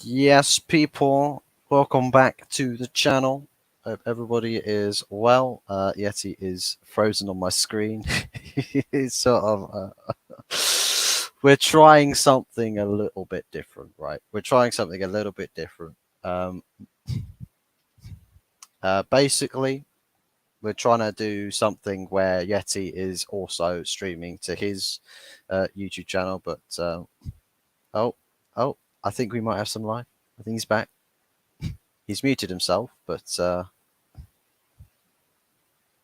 Yes, people, welcome back to the channel. Hope everybody is well. Yeti is frozen on my screen. He's sort of. We're trying something a little bit different, right? We're trying something a little bit different. Basically, we're trying to do something where Yeti is also streaming to his YouTube channel, but oh, I think we might have some live. I think he's back. He's muted himself, but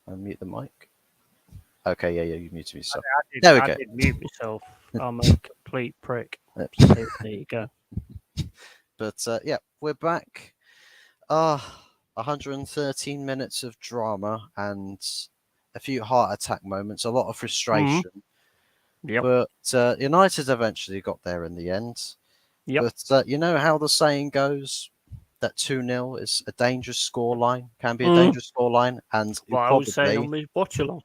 unmute the mic. Okay, yeah, you muted yourself. There we go. I did mute myself. I'm a complete prick. So, there you go. But yeah, we're back. 113 minutes of drama and a few heart attack moments, a lot of frustration. Yep. But United eventually got there in the end. Yep. But you know how the saying goes that 2-0 is a dangerous scoreline, can be a dangerous scoreline, and Well, I was saying on my watch along.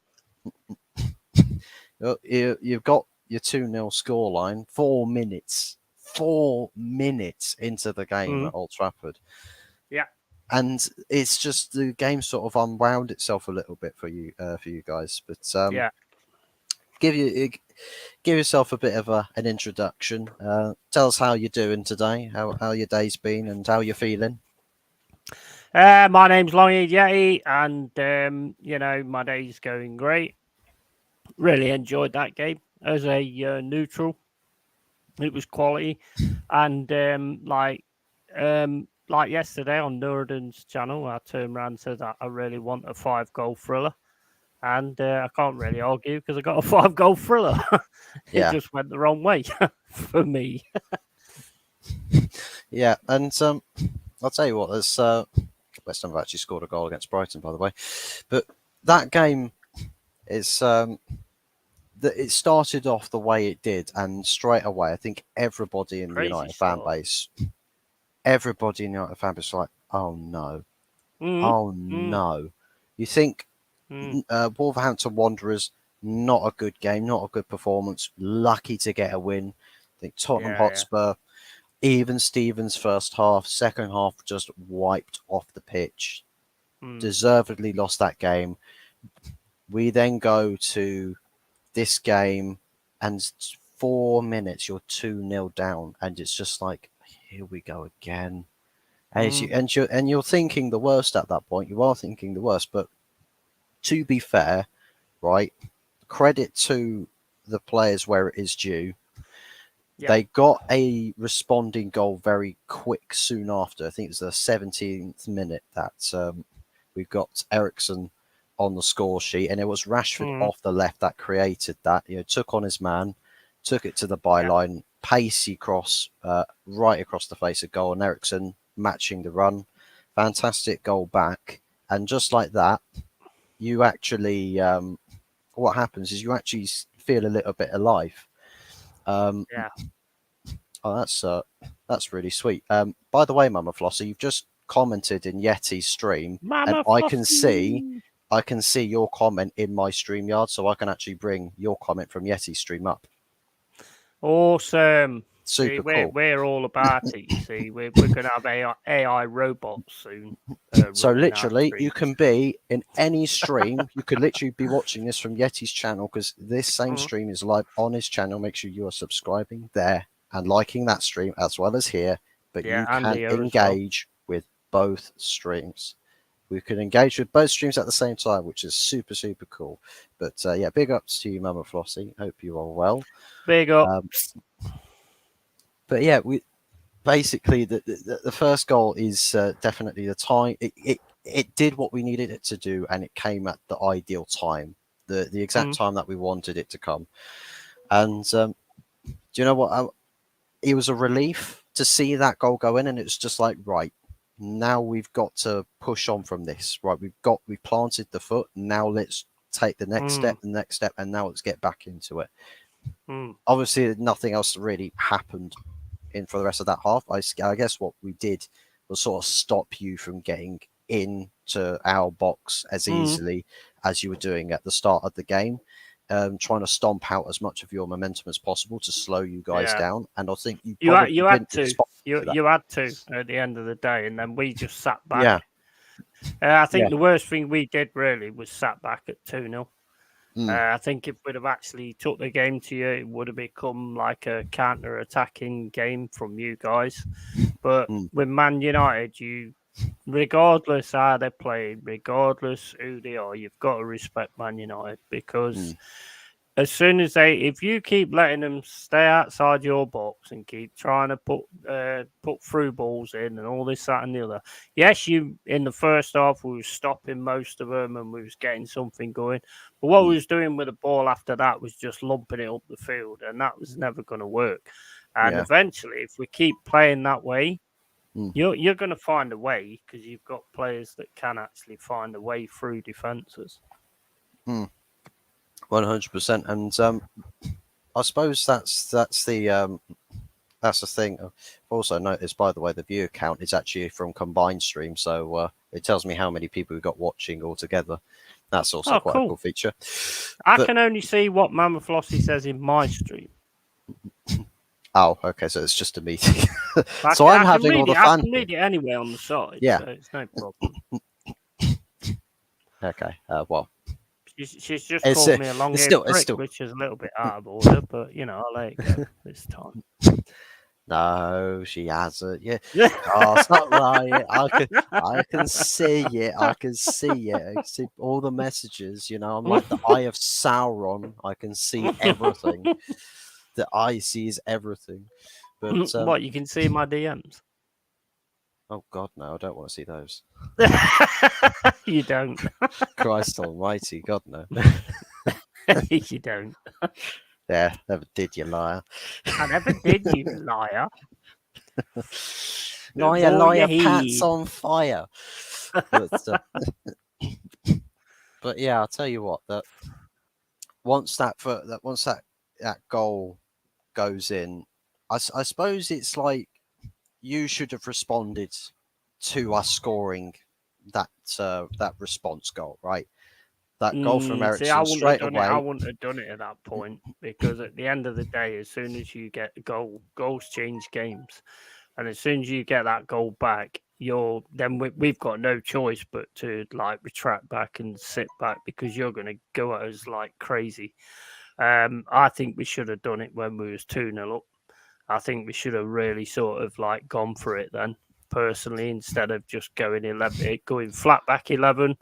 You've got your 2-0 scoreline 4 minutes. 4 minutes into the game at Old Trafford. Yeah. And it's just the game sort of unwound itself a little bit for you guys. But yeah. Give yourself a bit of an introduction. Tell us how you're doing today, how your day's been, and how you're feeling. My name's LongHaired Yeti, and you know, my day's going great. Really enjoyed that game as a neutral. It was quality, and like yesterday on Nuridan's channel, I turned around and said that I really want a 5-goal thriller. And I can't really argue because I got a 5-goal thriller. It just went the wrong way for me. Yeah, and I'll tell you what, there's West Ham have actually scored a goal against Brighton, by the way, but that game is it started off the way it did, and straight away, I think everybody in the United fan base, was like, "Oh no, oh no!" You think Wolverhampton Wanderers, not a good game, not a good performance, lucky to get a win. I think Tottenham Hotspur, even Stevens first half, second half just wiped off the pitch, deservedly lost that game. We then go to this game, and 4 minutes you're 2-0 down, and it's just like, here we go again. And you're thinking the worst at that point. You are thinking the worst, but to be fair, right, credit to the players where it is due. Yeah. They got a responding goal very quick soon after. I think it's the 17th minute that we've got Ericsson on the score sheet, and it was Rashford off the left that created that. You know, took on his man, took it to the byline, pacey cross right across the face of goal, and Ericsson matching the run. Fantastic goal back, and just like that, you actually what happens is you actually feel a little bit alive. Yeah. Oh, that's really sweet. By the way, Mama Flossie, you've just commented in Yeti's stream, Mama and Flossie. I can see your comment in my StreamYard, so I can actually bring your comment from Yeti's stream up. Awesome. Super cool. We're all about it, you see. We're going to have AI robots soon. So literally, you can be in any stream. You could literally be watching this from Yeti's channel, because this same stream is live on his channel. Make sure you are subscribing there and liking that stream as well as here. But you can engage with both streams. We can engage with both streams at the same time, which is super, super cool. But yeah, big ups to you, Mama Flossie. Hope you are well. Big ups. But yeah, we basically the first goal is definitely the time. It did what we needed it to do, and it came at the ideal time, the exact time that we wanted it to come. And do you know what? It was a relief to see that goal go in, and it was just like, right, now we've got to push on from this. Right, we've planted the foot. Now let's take the next step, and now let's get back into it. Obviously, nothing else really happened for the rest of that half. I guess what we did was sort of stop you from getting into our box as easily as you were doing at the start of the game, trying to stomp out as much of your momentum as possible to slow you guys down. And I think you had You had to at the end of the day, and then we just sat back. Yeah. I think the worst thing we did really was sat back at 2-0. I think if we'd have actually took the game to you, it would have become like a counter-attacking game from you guys. But with Man United, regardless how they play, regardless who they are, you've got to respect Man United, because as soon as if you keep letting them stay outside your box and keep trying to put through balls in and all this, that, and the other. Yes, in the first half we were stopping most of them and we was getting something going, but what we was doing with the ball after that was just lumping it up the field, and that was never going to work. And eventually, if we keep playing that way, you're going to find a way, because you've got players that can actually find a way through defences. 100%, and I suppose that's the thing. I've also noticed, by the way, the viewer count is actually from combined stream, so it tells me how many people we've got watching altogether. That's also quite a cool feature. I can only see what Mama Flossie says in my stream. Oh, okay, so it's just a meeting. So I'm having all the fun. I can read it anyway on the side, so it's no problem. Okay, well. She's just called me a long-haired prick, which is a little bit out of order, but, I'll let it go this time. No, she hasn't. Yeah. Oh, it's not right. I can see it. I can see it. I can see all the messages. I'm like the eye of Sauron. I can see everything. The eye sees everything. But what, you can see my DMs? Oh God, no! I don't want to see those. You don't. Christ Almighty, God no. You don't. Yeah, never did, you liar. I never did, you liar. Liar, Pat's on fire. But yeah, I'll tell you what. That once that goal goes in, I suppose it's like you should have responded to us scoring that response goal, right? That goal from Ericsson straight away. I wouldn't have done it at that point, because at the end of the day, as soon as you get a goal, goals change games, and as soon as you get that goal back, we've got no choice but to retract back and sit back, because you're going to go at us like crazy. I think we should have done it when we was 2-0 up. I think we should have really sort of gone for it then, personally, instead of just going flat back 11,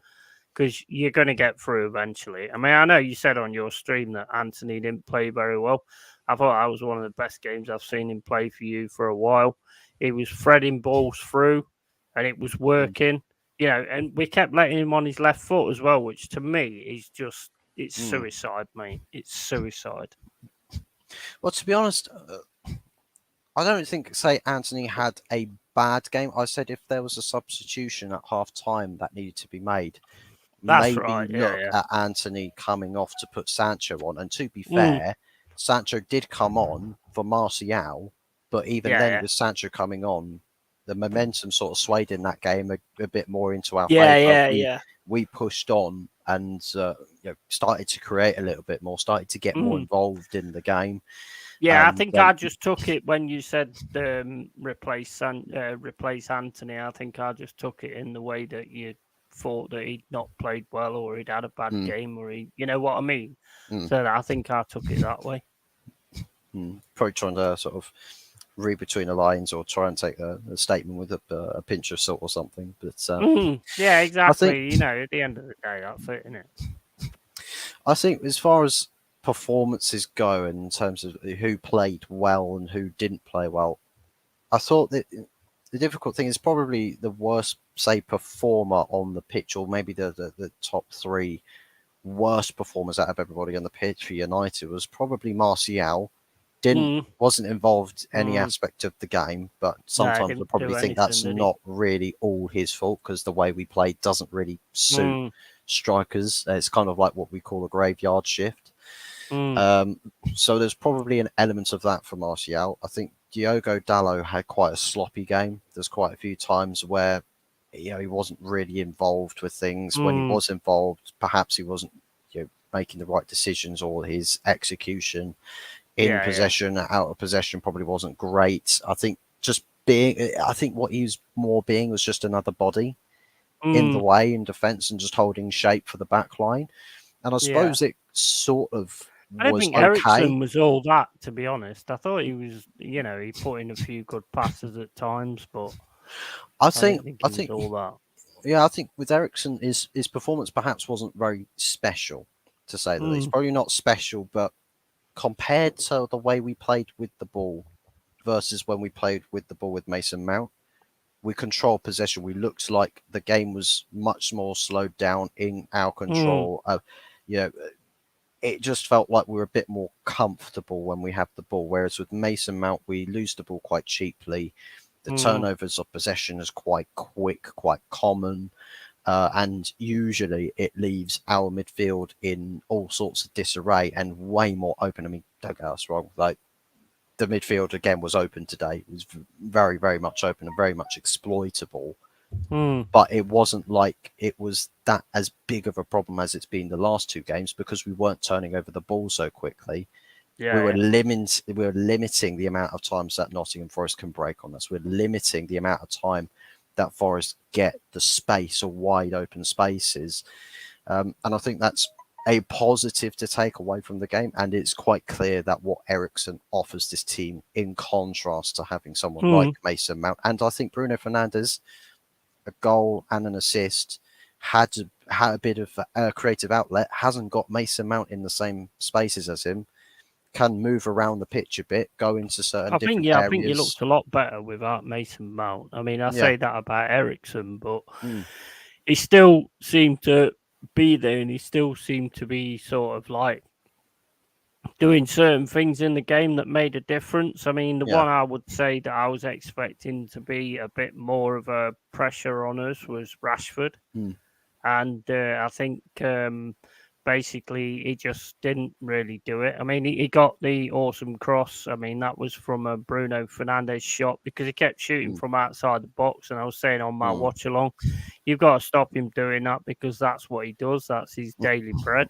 because you're going to get through eventually. I mean, I know you said on your stream that Anthony didn't play very well. I thought that was one of the best games I've seen him play for you for a while. He was threading balls through, and it was working. And we kept letting him on his left foot as well, which to me is just, it's suicide, mate. It's suicide. Well, to be honest, I don't think, say, Anthony had a bad game. I said if there was a substitution at half time that needed to be made, That's maybe right. look at Anthony coming off to put Sancho on. And to be fair, Sancho did come on for Martial, but even then, with Sancho coming on, the momentum sort of swayed in that game a bit more into our favour. We pushed on and started to create a little bit more, started to get more involved in the game. Yeah, I think I just took it when you said replace Anthony. I think I just took it in the way that you thought that he'd not played well, or he'd had a bad game, or you know what I mean? So I think I took it that way. Probably trying to sort of read between the lines, or try and take a statement with a pinch of salt or something. But yeah, exactly. At the end of the day, that's it, isn't it? I think as far as performances go, in terms of who played well and who didn't play well, I thought that the difficult thing is probably the worst, say, performer on the pitch, or maybe the top three worst performers out of everybody on the pitch for United was probably Martial. Wasn't involved in any aspect of the game, but sometimes I probably think that's not really all his fault, because the way we played doesn't really suit strikers. It's kind of like what we call a graveyard shift. So there's probably an element of that for Martial. I think Diogo Dalot had quite a sloppy game. There's quite a few times where he wasn't really involved with things. When he was involved, perhaps he wasn't making the right decisions, or his execution in possession, out of possession, probably wasn't great. I think just I think what he was more being was just another body in the way in defence and just holding shape for the back line. And I Yeah. suppose it sort of I don't was think okay. Ericsson was all that, to be honest. I thought he was, he put in a few good passes at times, but I I think didn't think I he was think all that. yeah, I think with Ericsson his performance perhaps wasn't very special, to say the least. Probably not special, but compared to the way we played with the ball versus when we played with the ball with Mason Mount, we controlled possession. We looked like the game was much more slowed down in our control. You know, it just felt like we were a bit more comfortable when we have the ball. Whereas with Mason Mount, we lose the ball quite cheaply. The turnovers of possession is quite quick, quite common. And usually it leaves our midfield in all sorts of disarray and way more open. I mean, don't get us wrong, like the midfield again was open today. It was very, very much open and very much exploitable. But it wasn't like it was that as big of a problem as it's been the last two games because we weren't turning over the ball so quickly. Yeah, We were limiting the amount of times that Nottingham Forest can break on us. We're limiting the amount of time that Forest get the space or wide open spaces. And I think that's a positive to take away from the game. And it's quite clear that what Ericsson offers this team in contrast to having someone like Mason Mount. And I think Bruno Fernandes, a goal and an assist, had a bit of a creative outlet, hasn't got Mason Mount in the same spaces as him, can move around the pitch a bit, go into certain different I think he areas. looked a lot better without Mason Mount. I mean, I Yeah. say that about Ericsson, but he still seemed to be there, and he still seemed to be sort of like doing certain things in the game that made a difference. I mean, the one I would say that I was expecting to be a bit more of a pressure on us was Rashford. And I think basically he just didn't really do it. I mean, he got the awesome cross. I mean, that was from a Bruno Fernandes shot because he kept shooting from outside the box. And I was saying on my watch along, you've got to stop him doing that because that's what he does. That's his daily bread.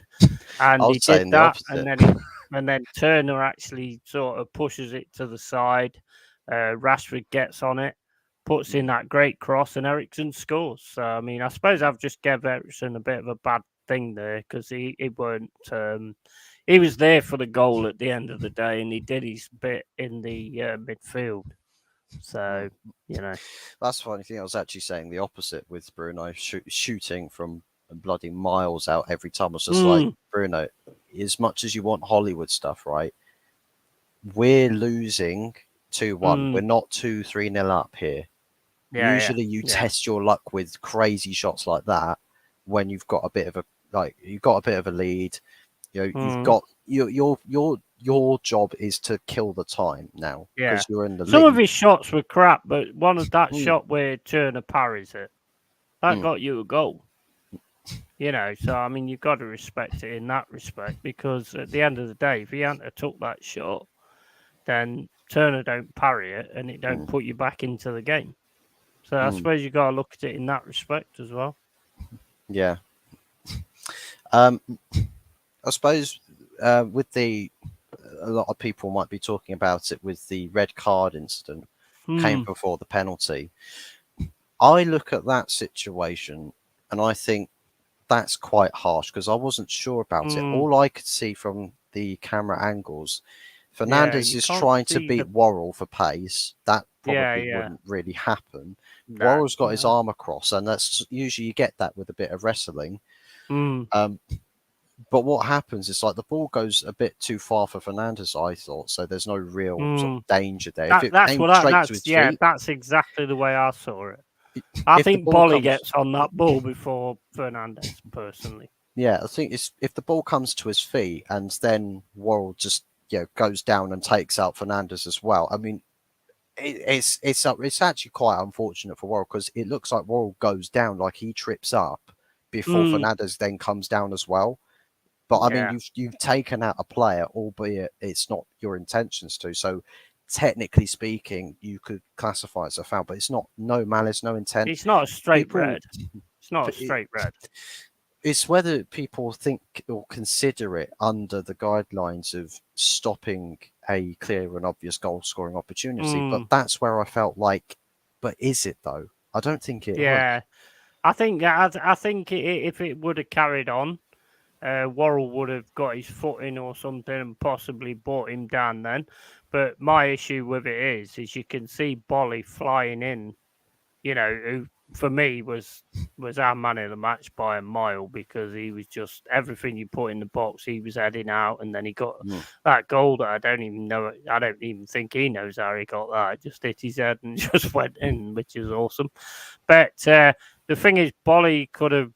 And I he was did saying the that, opposite. and then Turner actually sort of pushes it to the side. Rashford gets on it, puts in that great cross, and Ericsson scores. So I mean, I suppose I've just gave Ericsson a bit of a bad thing there because he weren't. He was there for the goal at the end of the day, and he did his bit in the midfield. So That's the funny thing. I was actually saying the opposite with Bruno shooting from bloody miles out every time. I was just like, Bruno, as much as you want Hollywood stuff, right? We're losing 2-1. We're not 2-3-0 up here. Usually you test your luck with crazy shots like that when you've got a bit of a lead. You know, you've got your job is to kill the time now because you're in the Some of lead. his shots were crap, but one of that shot where Turner parries it, that got you a goal. So I mean, you've got to respect it in that respect because at the end of the day, if he hadn't have took that shot, then Turner don't parry it and it don't put you back into the game. So I suppose you got to look at it in that respect as well. Yeah. I suppose with a lot of people might be talking about it with the red card incident came before the penalty. I look at that situation and I think that's quite harsh because I wasn't sure about it. All I could see from the camera angles, Fernandes is trying to beat Worrell for pace. That probably wouldn't really happen. Worrell's got his arm across, and that's usually you get that with a bit of wrestling. But what happens is like the ball goes a bit too far for Fernandes, I thought. So there's no real sort of danger there. If it came straight to his feet, that's exactly the way I saw it. I think Bolly gets on that ball before Fernandes, personally. Yeah, I think if the ball comes to his feet and then Worrell just goes down and takes out Fernandes as well. I mean, it's actually quite unfortunate for Worrell because it looks like Worrell goes down like he trips up before Fernandes then comes down as well. But I mean, you've taken out a player, albeit it's not your intentions to. So technically speaking, you could classify it as a foul, but it's not. No malice, no intent. It's not a straight red. It's not a straight red. It's whether people think or consider it under the guidelines of stopping a clear and obvious goal scoring opportunity. But that's where I felt like, but is it though? I don't think it was. I think if it would have carried on, Worrell would have got his foot in or something and possibly brought him down then. But my issue with it is you can see Bolly flying in, who for me was our man of the match by a mile, because he was just everything you put in the box, he was heading out, and then he got that goal that I don't even think he knows how he got that. It just hit his head and just went in, which is awesome. But the thing is, Bolly could have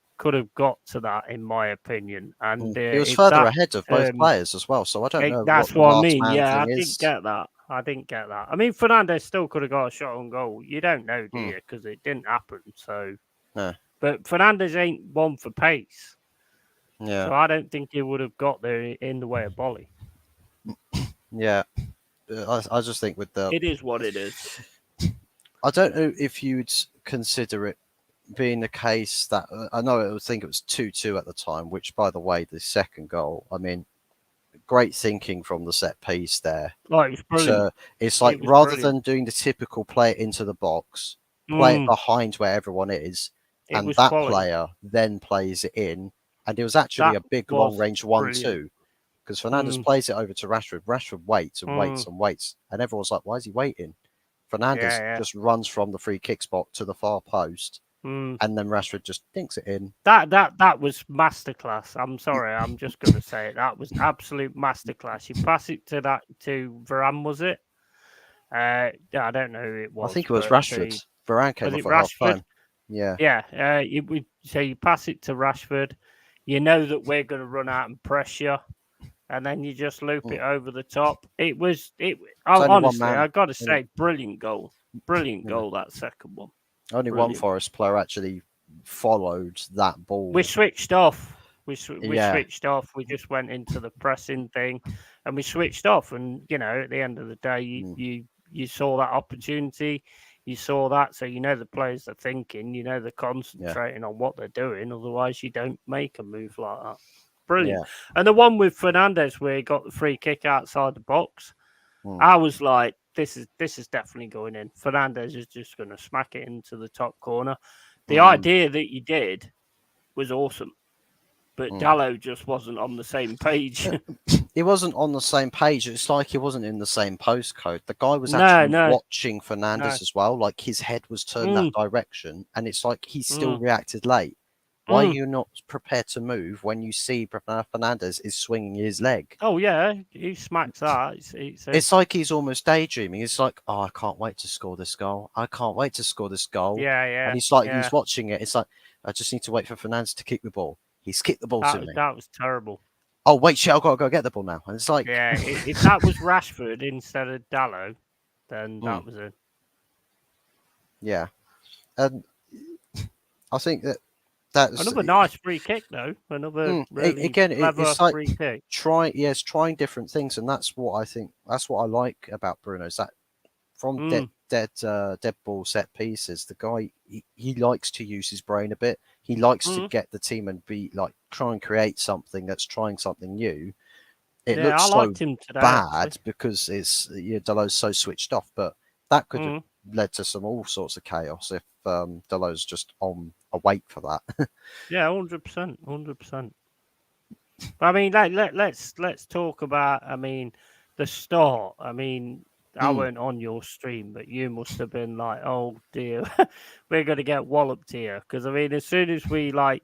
got to that, in my opinion, and he was further ahead of both players as well. So I don't know. That's what I mean. Yeah, I didn't get that. I didn't get that. I mean, Fernandez still could have got a shot on goal. You don't know, do you? Because it didn't happen. So, but Fernandez ain't one for pace. Yeah. So I don't think he would have got there in the way of Bolly. Yeah. I just think with the... It is what it is. I don't know if you'd consider it being the case that... I think it was 2-2 at the time, which, by the way, the second goal, I mean, great thinking from the set piece there. Oh, it was brilliant. It's like, rather than doing the typical play it into the box, play it behind where everyone is, and that player then plays it in. And it was actually a big long-range 1-2, because Fernandez plays it over to Rashford. Rashford waits and waits and waits, and everyone's like, why is he waiting? Fernandez just runs from the free kick spot to the far post, and then Rashford just dinks it in. That was masterclass. I'm sorry, I'm just going to say it. That was absolute masterclass. You pass it to Varane, was it? I don't know who it was. I think it was Rashford. Varane came off at half time. Yeah. Yeah. So you pass it to Rashford. You know that we're going to run out and press you, and then you just loop it over the top. Honestly, I got to say, brilliant goal. Brilliant goal, that second one. Only one Forest player actually followed that ball. We switched off. We switched off. We just went into the pressing thing, and we switched off. And at the end of the day, you saw that opportunity. You saw that, so the players are thinking. They're concentrating on what they're doing. Otherwise, you don't make a move like that. Brilliant. Yeah. And the one with Fernandez, where he got the free kick outside the box, I was like, this is definitely going in. Fernandez is just going to smack it into the top corner. The idea that he did was awesome, but Dalot just wasn't on the same page. He wasn't on the same page. It's like he wasn't in the same postcode. The guy was actually watching Fernandez as well. Like, his head was turned that direction, and it's like he still reacted late. Why are you not prepared to move when you see Fernandez is swinging his leg? Oh, yeah, he smacks that. It's like he's almost daydreaming. It's like, oh, I can't wait to score this goal. I can't wait to score this goal. Yeah. And he's like, he's watching it. It's like, I just need to wait for Fernandez to kick the ball. He's kicked the ball to me. That was terrible. Oh, wait, shit, I've got to go get the ball now. And it's like... Yeah, if that was Rashford instead of Dalot, then that was it. Yeah. And I think that's another nice free kick, though. Another really clever it's like free kick. Trying different things, and that's what I think. That's what I like about Bruno. Is that from dead ball set pieces, the guy he likes to use his brain a bit. He likes to get the team and be like try and create something that's trying something new. It looks so bad because it's Dalot's so switched off, but that could have led to all sorts of chaos if Dalot's just on awake for that. Yeah, 100%, 100%. I mean, let's talk about. I mean, the start. I mean, I weren't on your stream, but you must have been like, "Oh dear, we're going to get walloped here." Because I mean, as soon as we I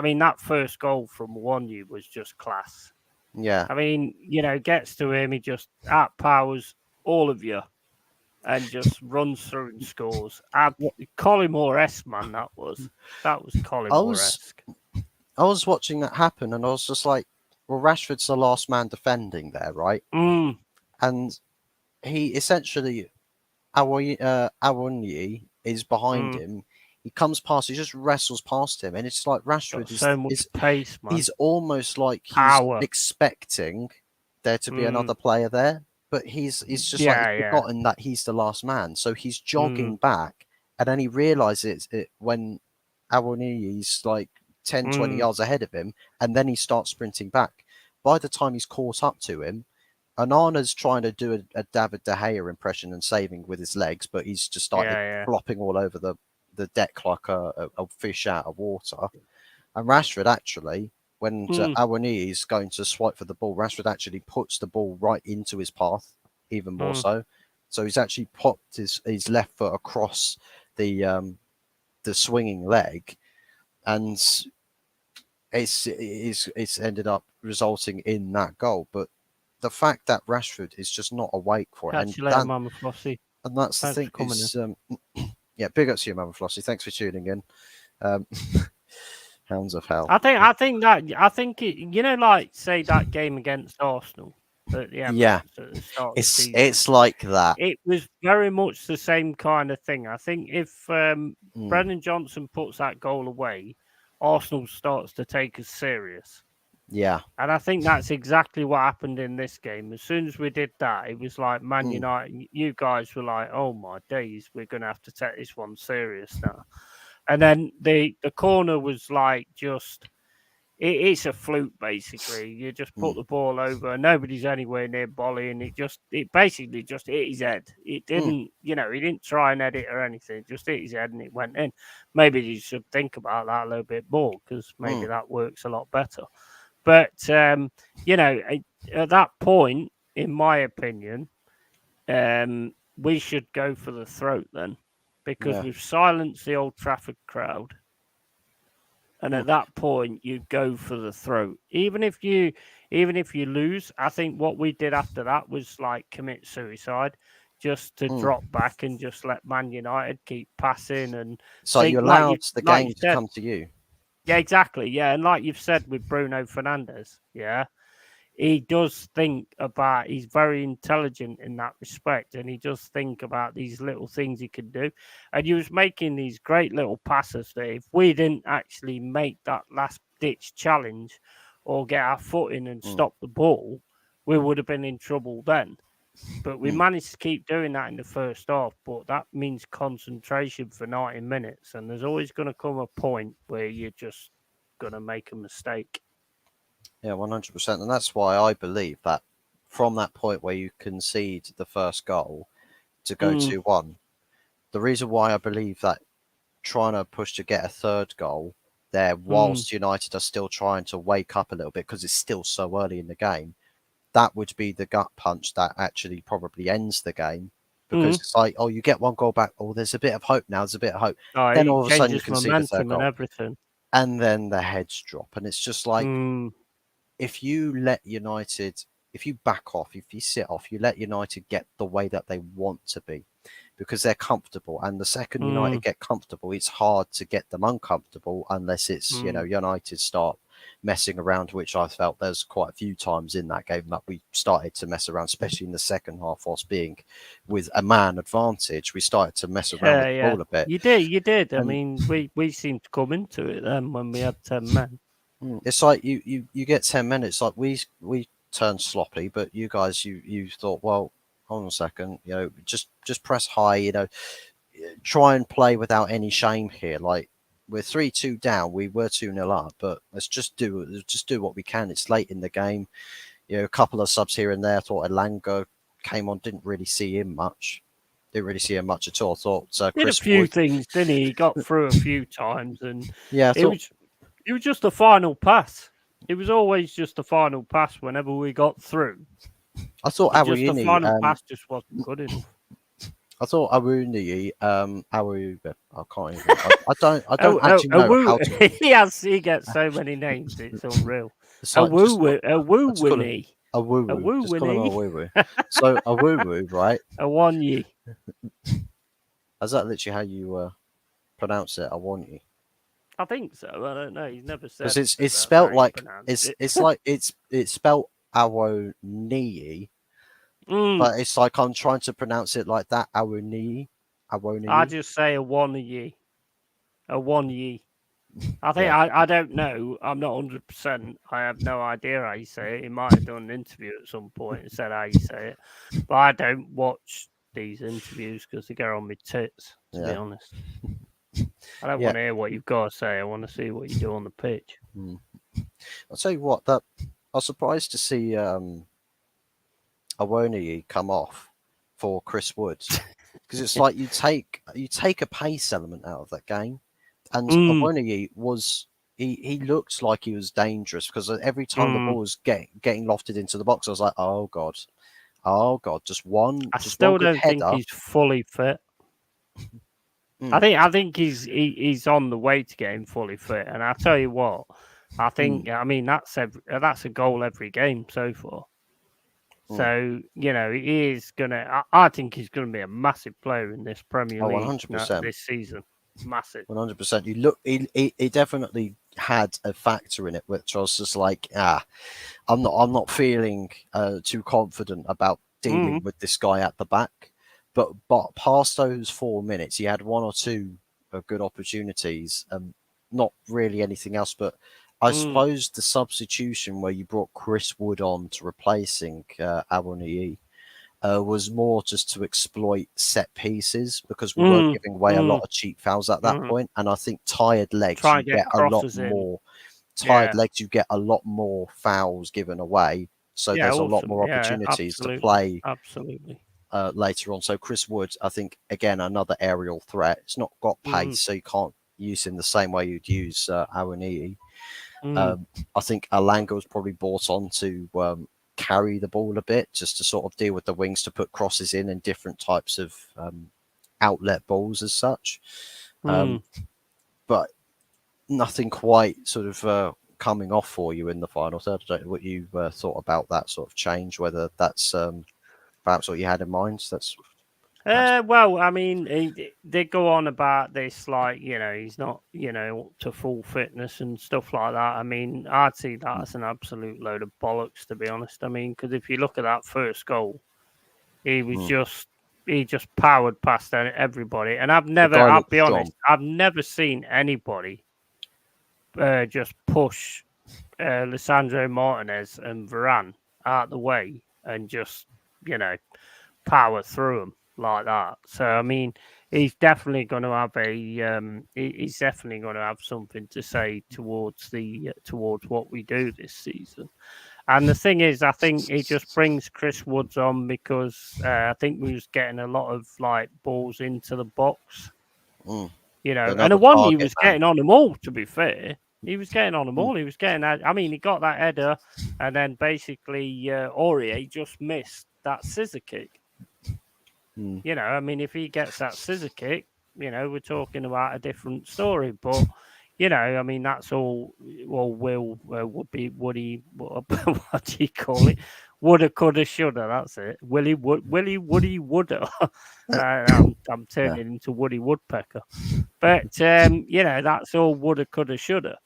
mean, that first goal from Wonyu was just class. Yeah. I mean, gets to him, he just outpowers all of you. And just runs through and scores. Collymore-esque, man, that was Collymore-esque. I was watching that happen, and I was just like, well, Rashford's the last man defending there, right? And he essentially, Awoniyi is behind him. He comes past, he just wrestles past him, and it's like Rashford is so much pace, man. He's almost like he's expecting there to be another player there. But he's just he's forgotten that he's the last man. So he's jogging back, and then he realizes it when Awoniyi's like 10, 20 yards ahead of him, and then he starts sprinting back. By the time he's caught up to him, Anana's trying to do a David De Gea impression and saving with his legs, but he's just started flopping all over the deck like a fish out of water. And Rashford actually, when Awoniyi is going to swipe for the ball, Rashford actually puts the ball right into his path, even more so. So he's actually popped his left foot across the swinging leg, and it's ended up resulting in that goal. But the fact that Rashford is just not awake for it, Catch you later, Mama Flossie. And that's the thing. Is yeah, big ups to you, Mama Flossie. Thanks for tuning in. Hounds of hell. I think it, like say that game against Arsenal at the Emirates at the start of the season. It's like that. It was very much the same kind of thing. I think if Brennan Johnson puts that goal away, Arsenal starts to take us serious. Yeah. And I think that's exactly what happened in this game. As soon as we did that, it was like Man United, you guys were like, oh my days, we're going to have to take this one serious now. And then the corner was like just, it's a fluke basically. You just put the ball over, nobody's anywhere near Bolly, and it basically just hit his head. It didn't, he didn't try and edit or anything. It just hit his head and it went in. Maybe you should think about that a little bit more because maybe that works a lot better. But at that point, in my opinion, we should go for the throat then, because we've silenced the Old Trafford crowd. And at that point, you go for the throat. Even if you lose, I think what we did after that was like commit suicide, just to drop back and just let Man United keep passing. And so you allowed the game to come to you. Yeah, exactly. Yeah, and like you've said with Bruno Fernandes, he does think about. He's very intelligent in that respect, and he does think about these little things he can do. And he was making these great little passes that if we didn't actually make that last ditch challenge or get our foot in and stop the ball, we would have been in trouble then. But we managed to keep doing that in the first half. But that means concentration for 90 minutes, and there's always going to come a point where you're just going to make a mistake. Yeah, 100%. And that's why I believe that from that point where you concede the first goal to go 2-1, the reason why I believe that trying to push to get a third goal there whilst United are still trying to wake up a little bit because it's still so early in the game, that would be the gut punch that actually probably ends the game. Because it's like, oh, you get one goal back. Oh, there's a bit of hope now. There's a bit of hope. Then all of a sudden you can see the third goal. And everything. And then the heads drop. And it's just like, if you let United, if you back off, if you sit off, you let United get the way that they want to be because they're comfortable. And the second United get comfortable, it's hard to get them uncomfortable unless it's, United start messing around, which I felt there's quite a few times in that game that we started to mess around, especially in the second half, whilst being with a man advantage. We started to mess around with the ball a bit. You did. I mean, we seemed to come into it then when we had 10 men. It's like you get 10 minutes, like we turned sloppy, but you guys, you thought, well, hold on a second, just press high, try and play without any shame here. Like, we're 3-2 down, we were 2-0 up, but let's just do what we can. It's late in the game, a couple of subs here and there. I thought Elanga came on, didn't really see him much at all. I thought Chris did a few things, didn't he? He got through a few times, and it was just a final pass. It was always just a final pass whenever we got through. I thought the final pass just wasn't good enough. I thought Awoniyi, I can't even. I don't actually know how to. He gets so many names, it's unreal. Awoniyi. So Awoniyi, right? Awoniyi. Is that literally how you pronounce it? Awoniyi. I think so. I don't know. He's never said. Because it's spelt like it's like it's spelt Awoniyi. But it's like I'm trying to pronounce it like that. Awoniyi. I just say Awoniyi. I think I don't know. I'm not 100%. I have no idea how you say it. He might have done an interview at some point and said how you say it. But I don't watch these interviews because they get on my tits, to be honest. I don't want to hear what you've got to say. I want to see what you do on the pitch. I'll tell you what, that I was surprised to see Awoniyi come off for Chris Wood, because it's like you take a pace element out of that game, and Awoniyi was he looked like he was dangerous, because every time the ball was getting lofted into the box, I was like, oh god, just one still good don't think header. he's fully fit. I think he's on the way to getting fully fit, and I tell you what, I think I mean that's a goal every game so far. So he is gonna. I think he's gonna be a massive player in this Premier League 100%. this season. Massive. 100%. You look, he definitely had a factor in it, which I was just like, I'm not feeling too confident about dealing with this guy at the back. But past those 4 minutes, he had one or two good opportunities. Not really anything else, but I suppose the substitution where you brought Chris Wood on to replacing Awoniyi was more just to exploit set pieces, because we were giving away a lot of cheap fouls at that point. And I think tired legs, Try you and get get a lot crosses in. more. Tired legs, you get a lot more fouls given away. So there's a lot more opportunities to play later on. So Chris Wood, I think, again, another aerial threat. It's not got pace, so you can't use him the same way you'd use Awoniyi. I think Alanga was probably brought on to carry the ball a bit, just to sort of deal with the wings, to put crosses in and different types of outlet balls as such. But nothing quite sort of coming off for you in the final third. I don't know what you thought about that sort of change, whether that's perhaps what you had in mind. Well, I mean, they go on about this, like, he's not, up to full fitness and stuff like that. I mean, I'd see that as an absolute load of bollocks, to be honest. I mean, because if you look at that first goal, he just powered past everybody. And I'll be honest, I've never seen anybody just push Lisandro Martinez and Varane out the way and just, power through them like that. So I mean, he's definitely going to have he's definitely going to have something to say towards what we do this season. And the thing is, I think he just brings Chris Woods on because I think we was getting a lot of like balls into the box, and the one he was getting on them all. To be fair, he was getting on them all. He was getting that. I mean, he got that header, and then basically Aurier just missed that scissor kick. I mean, if he gets that scissor kick, we're talking about a different story. But I mean, that's all. Well, would be Woody. What do you call it? Woulda, coulda, shoulda. That's it. Woody, woulda. I'm turning into Woody Woodpecker. But that's all woulda, coulda, shoulda.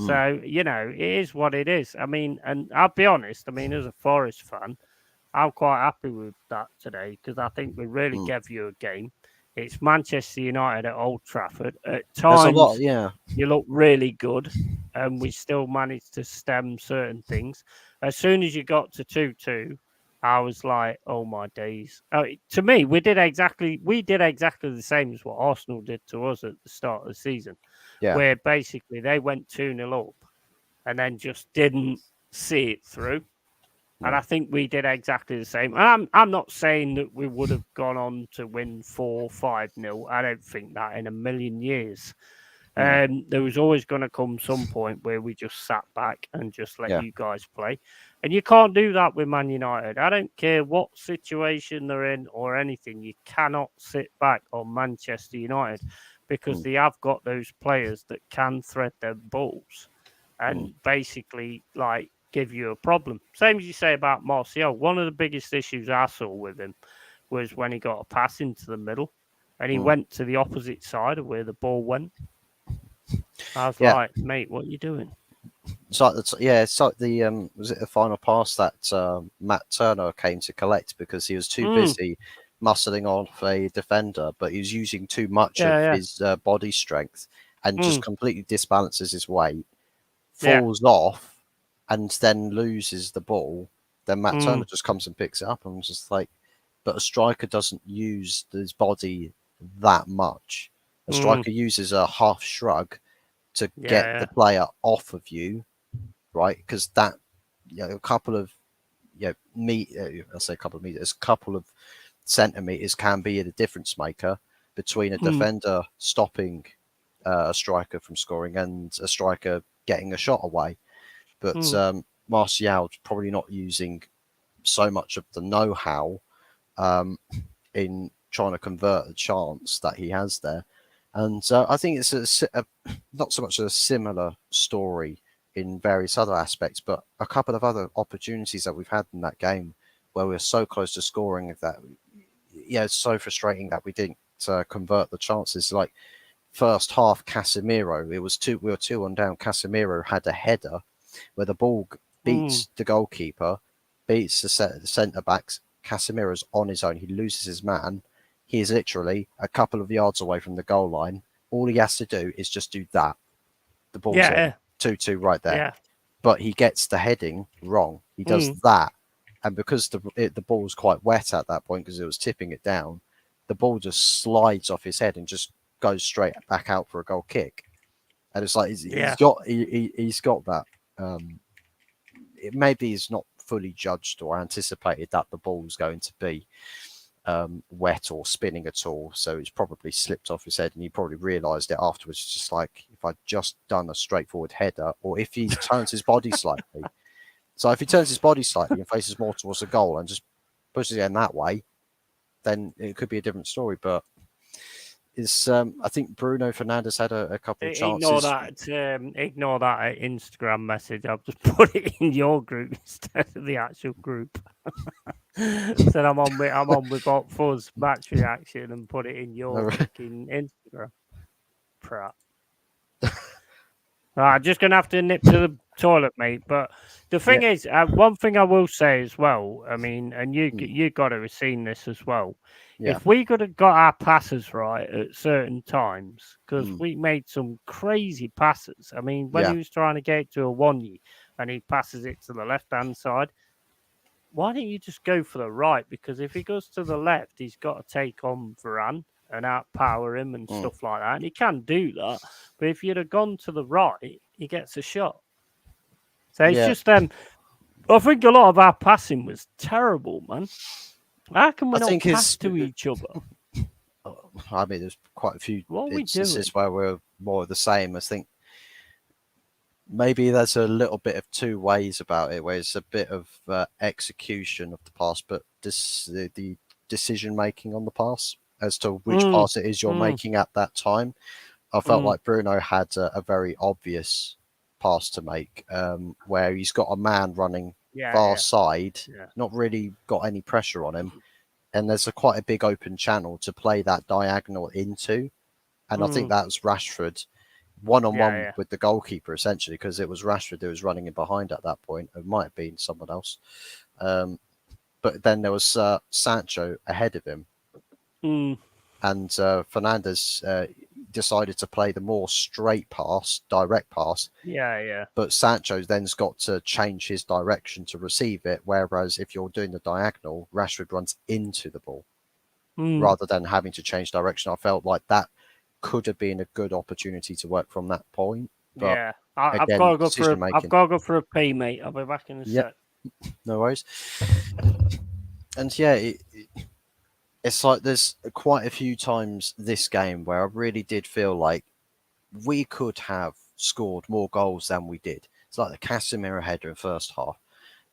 So it is what it is. I mean, and I'll be honest. I mean, as a Forest fan, I'm quite happy with that today, because I think we really gave you a game. It's Manchester United at Old Trafford. At times, you look really good, and we still managed to stem certain things. As soon as you got to 2-2, I was like, "Oh my days!" To me, we did exactly the same as what Arsenal did to us at the start of the season, where basically they went 2-0 up, and then just didn't see it through. And I think we did exactly the same. And I'm not saying that we would have gone on to win 4-5-0. I don't think that in a million years. There was always going to come some point where we just sat back and just let you guys play. And you can't do that with Man United. I don't care what situation they're in or anything. You cannot sit back on Manchester United, because they have got those players that can thread their balls and basically, like, give you a problem. Same as you say about Martial. One of the biggest issues I saw with him was when he got a pass into the middle and he went to the opposite side of where the ball went. I was like, mate, what are you doing? It's like the was it the final pass that Matt Turner came to collect, because he was too busy muscling off a defender, but he was using too much of his body strength and just completely disbalances his weight, falls off, and then loses the ball. Then Matt Turner just comes and picks it up, and I'm just like, but a striker doesn't use his body that much. A striker uses a half shrug to get the player off of you, right? Because that, a couple of I'll say a couple of meters, a couple of centimeters can be the difference maker between a defender stopping a striker from scoring and a striker getting a shot away. But Martial's probably not using so much of the know-how in trying to convert a chance that he has there. And I think it's not so much a similar story in various other aspects, but a couple of other opportunities that we've had in that game where we're so close to scoring that, it's so frustrating that we didn't convert the chances. Like first half, Casemiro, we were 2-1 down. Casemiro had a header where the ball beats the goalkeeper, beats the centre backs. Casemiro's on his own. He loses his man. He is literally a couple of yards away from the goal line. All he has to do is just do that. The ball's in. 2-2 right there. Yeah. But he gets the heading wrong. He does that. And because the ball was quite wet at that point because it was tipping it down, the ball just slides off his head and just goes straight back out for a goal kick. And it's like he's got that. Maybe he's not fully judged or anticipated that the ball was going to be wet or spinning at all, so it's probably slipped off his head, and he probably realised it afterwards. Just like, if I'd just done a straightforward header, or if he turns his body slightly. So if he turns his body slightly and faces more towards the goal and just pushes it in that way, then it could be a different story. But it's I think Bruno Fernandes had a couple of chances. Ignore that Instagram message. I've just put it in your group instead of the actual group. Said I'm on with Bot Fuzz match reaction and put it in your fucking Instagram. Prat. Right, I'm just gonna have to nip to the toilet, mate. But the thing is, one thing I will say as well. I mean, and you got to have seen this as well. Yeah. If we could have got our passes right at certain times, because we made some crazy passes. I mean, when he was trying to get to a Wonyi and he passes it to the left-hand side, why don't you just go for the right? Because if he goes to the left, he's got to take on Varane and outpower him and stuff like that. And he can do that. But if you'd have gone to the right, he gets a shot. So it's just I think a lot of our passing was terrible, man. How can we not pass to each other? I mean, there's quite a few instances where we're more of the same. I think maybe there's a little bit of two ways about it, where it's a bit of execution of the pass, but the decision making on the pass as to which pass it is you're making at that time. I felt like Bruno had a very obvious pass to make, where he's got a man running far side, not really got any pressure on him, and there's quite a big open channel to play that diagonal into, and I think that was Rashford one-on-one with the goalkeeper, essentially, because it was Rashford who was running in behind at that point. It might have been someone else, but then there was Sancho ahead of him, and Fernandes decided to play the more straight pass, direct pass. But Sancho then's got to change his direction to receive it, whereas if you're doing the diagonal, Rashford runs into the ball rather than having to change direction. I felt like that could have been a good opportunity to work from that point. But I've got to go for a pee, mate. I'll be back in a sec. No worries. And it's like there's quite a few times this game where I really did feel like we could have scored more goals than we did. It's like the Casemiro header in first half,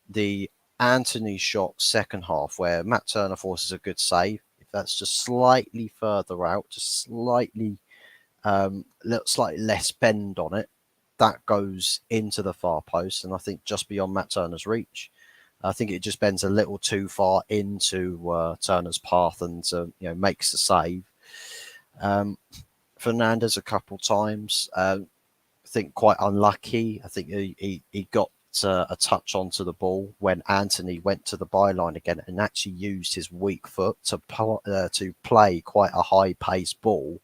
the Antony shot second half, where Matt Turner forces a good save. If that's just slightly further out, just slightly less bend on it, that goes into the far post, and I think just beyond Matt Turner's reach. I think it just bends a little too far into Turner's path and makes the save. Fernandes a couple times, I think quite unlucky. I think he got a touch onto the ball when Antony went to the byline again and actually used his weak foot to play quite a high-paced ball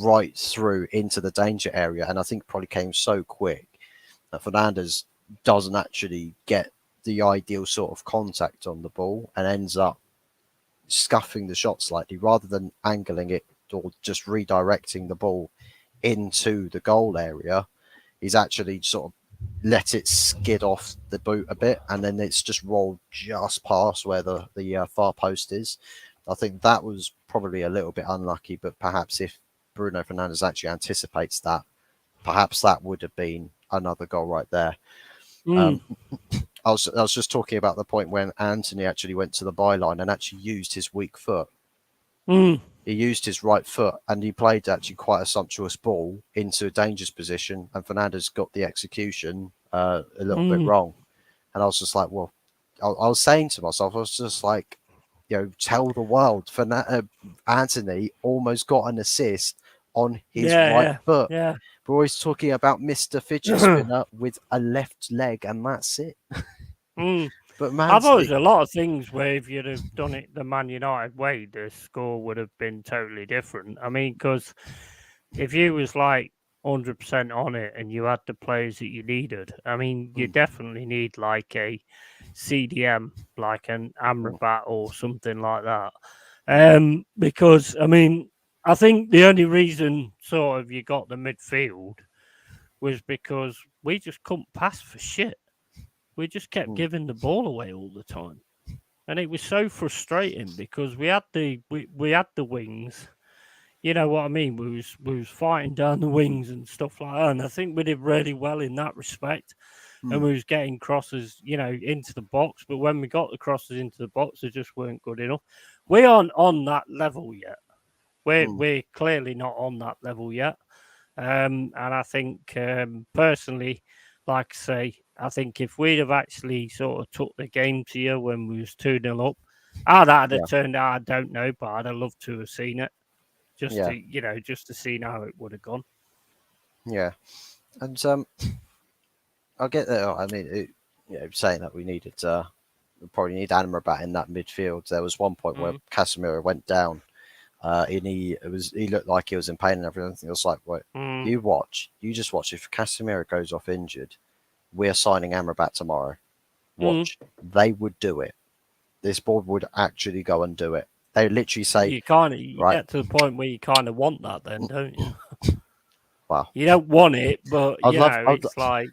right through into the danger area. And I think it probably came so quick that Fernandes doesn't actually get the ideal sort of contact on the ball and ends up scuffing the shot slightly rather than angling it or just redirecting the ball into the goal area. He's actually sort of let it skid off the boot a bit, and then it's just rolled just past where the far post is. I think that was probably a little bit unlucky, but perhaps if Bruno Fernandes actually anticipates that, perhaps that would have been another goal right there. I was just talking about the point when Anthony actually went to the byline and actually used his weak foot. He used his right foot and he played actually quite a sumptuous ball into a dangerous position, and Fernandes got the execution a little bit wrong. And I was just like, well, I was saying to myself, I was just like, tell the world, Anthony almost got an assist on his right foot. Yeah. We're always talking about Mr. Fidget Spinner with a left leg, and that's it. But man, I thought there's a lot of things where if you'd have done it the Man United way, the score would have been totally different. I mean, because if you was like 100% on it and you had the players that you needed, I mean, you definitely need like a CDM, like an Amrabat or something like that. Because, I mean, I think the only reason sort of you got the midfield was because we just couldn't pass for shit. We just kept giving the ball away all the time, and it was so frustrating because we had the wings. You know what I mean? We was fighting down the wings and stuff like that, and I think we did really well in that respect. And we was getting crosses, into the box. But when we got the crosses into the box, they just weren't good enough. We aren't on that level yet. We're clearly not on that level yet. And I think personally, like I say, I think if we'd have actually sort of took the game to you when we was 2-0 up, how that had turned out, I don't know, but I'd have loved to have seen it. Just to see how it would have gone. Yeah. And I get that. I mean, saying that we needed we probably need Amrabat in that midfield. There was one point where Casemiro went down. And he looked like he was in pain and everything. It was like, wait, you just watch. If Casemiro goes off injured, we're signing Amrabat tomorrow. Watch, they would do it. This board would actually go and do it. They literally say, you get to the point where you kind of want that, then, don't you? Wow. You don't want it, but I'd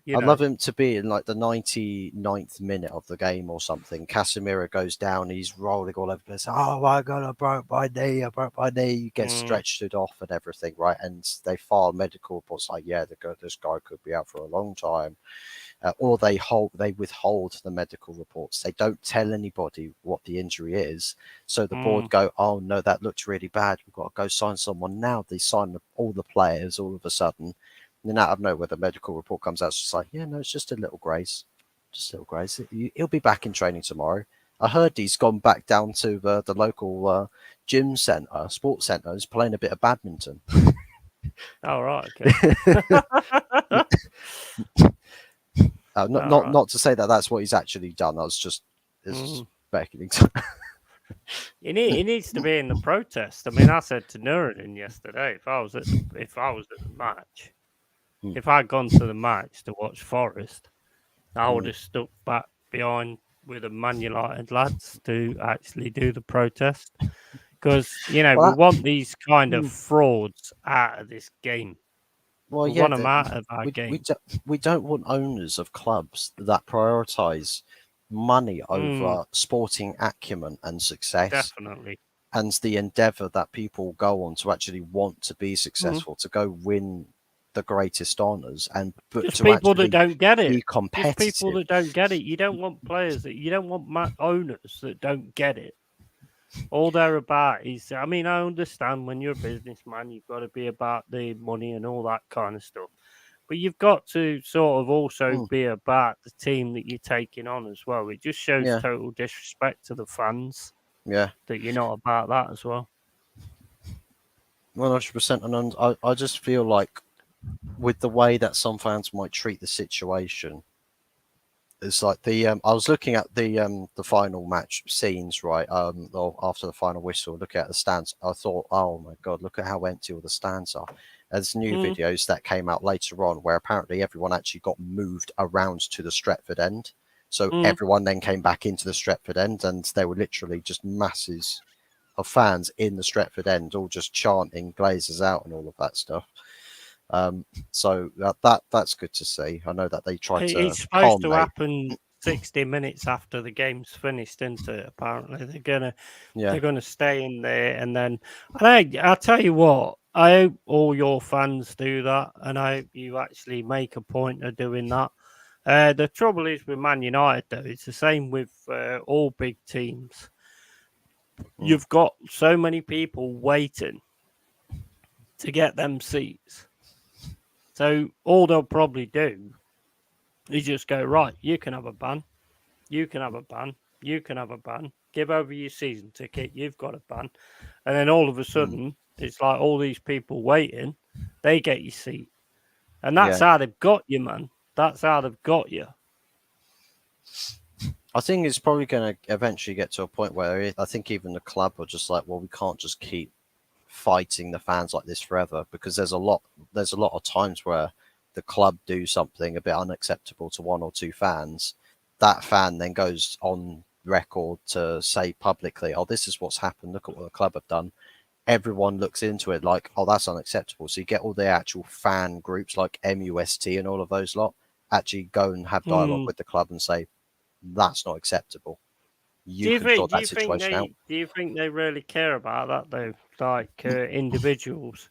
love him to be in like the 99th minute of the game or something. Casemiro goes down, he's rolling all over the place. Oh my God, I broke my knee. He gets stretched off and everything, right? And they file medical reports like, this guy could be out for a long time. Or they withhold the medical reports. They don't tell anybody what the injury is. So the board go, oh no, that looks really bad. We've got to go sign someone now. They sign all the players all of a sudden. And then out of nowhere, the medical report comes out. It's just like, no, it's just a little graze. Just a little graze. He'll be back in training tomorrow. I heard he's gone back down to the local gym centre, sports centre. He's playing a bit of badminton. Oh, right. Okay. Not to say that that's what he's actually done. I was just speculating. He needs to be in the protest. I mean, I said to Nuruddin yesterday, if I was at the match, if I'd gone to the match to watch Forest, I would have stuck back behind with the Man United lads to actually do the protest, because we want these kind of frauds out of this game. Well, we want them out of our game. We don't want owners of clubs that prioritise money over sporting acumen and success. Definitely. And the endeavour that people go on to actually want to be successful, to go win the greatest honours, and just people that don't get it. Be competitive. Just people that don't get it. You don't want players you don't want owners that don't get it. All they're about is, I mean, I understand when you're a businessman, you've got to be about the money and all that kind of stuff. But you've got to sort of also be about the team that you're taking on as well. It just shows total disrespect to the fans. Yeah. That you're not about that as well. 100%. And I just feel like with the way that some fans might treat the situation, it's like I was looking at the final match scenes, right? After the final whistle, looking at the stands, I thought, oh my God, look at how empty all the stands are. There's new videos that came out later on where apparently everyone actually got moved around to the Stretford end. So everyone then came back into the Stretford end, and there were literally just masses of fans in the Stretford end, all just chanting Glazers out and all of that stuff. So that's good to see. I know that they try to It's supposed to calmate. happen 60 minutes after the game's finished, isn't it? Apparently, they're gonna stay in there, and then I'll tell you what. I hope all your fans do that, and I hope you actually make a point of doing that. The trouble is with Man United, though, it's the same with all big teams. You've got so many people waiting to get them seats. So all they'll probably do is just go, right, you can have a ban, you can have a ban, you can have a ban, give over your season ticket, you've got a ban. And then all of a sudden, it's like all these people waiting, they get your seat. And that's how they've got you, man. That's how they've got you. I think it's probably going to eventually get to a point where I think even the club are just like, well, we can't just keep fighting the fans like this forever, because there's a lot of times where the club do something a bit unacceptable to one or two fans. That fan then goes on record to say publicly, oh, this is what's happened, look at what the club have done. Everyone looks into it like, oh, that's unacceptable. So you get all the actual fan groups like MUST and all of those lot actually go and have dialogue with the club and say, that's not acceptable. You can sort that situation out. Do you think they really care about that though, like individuals?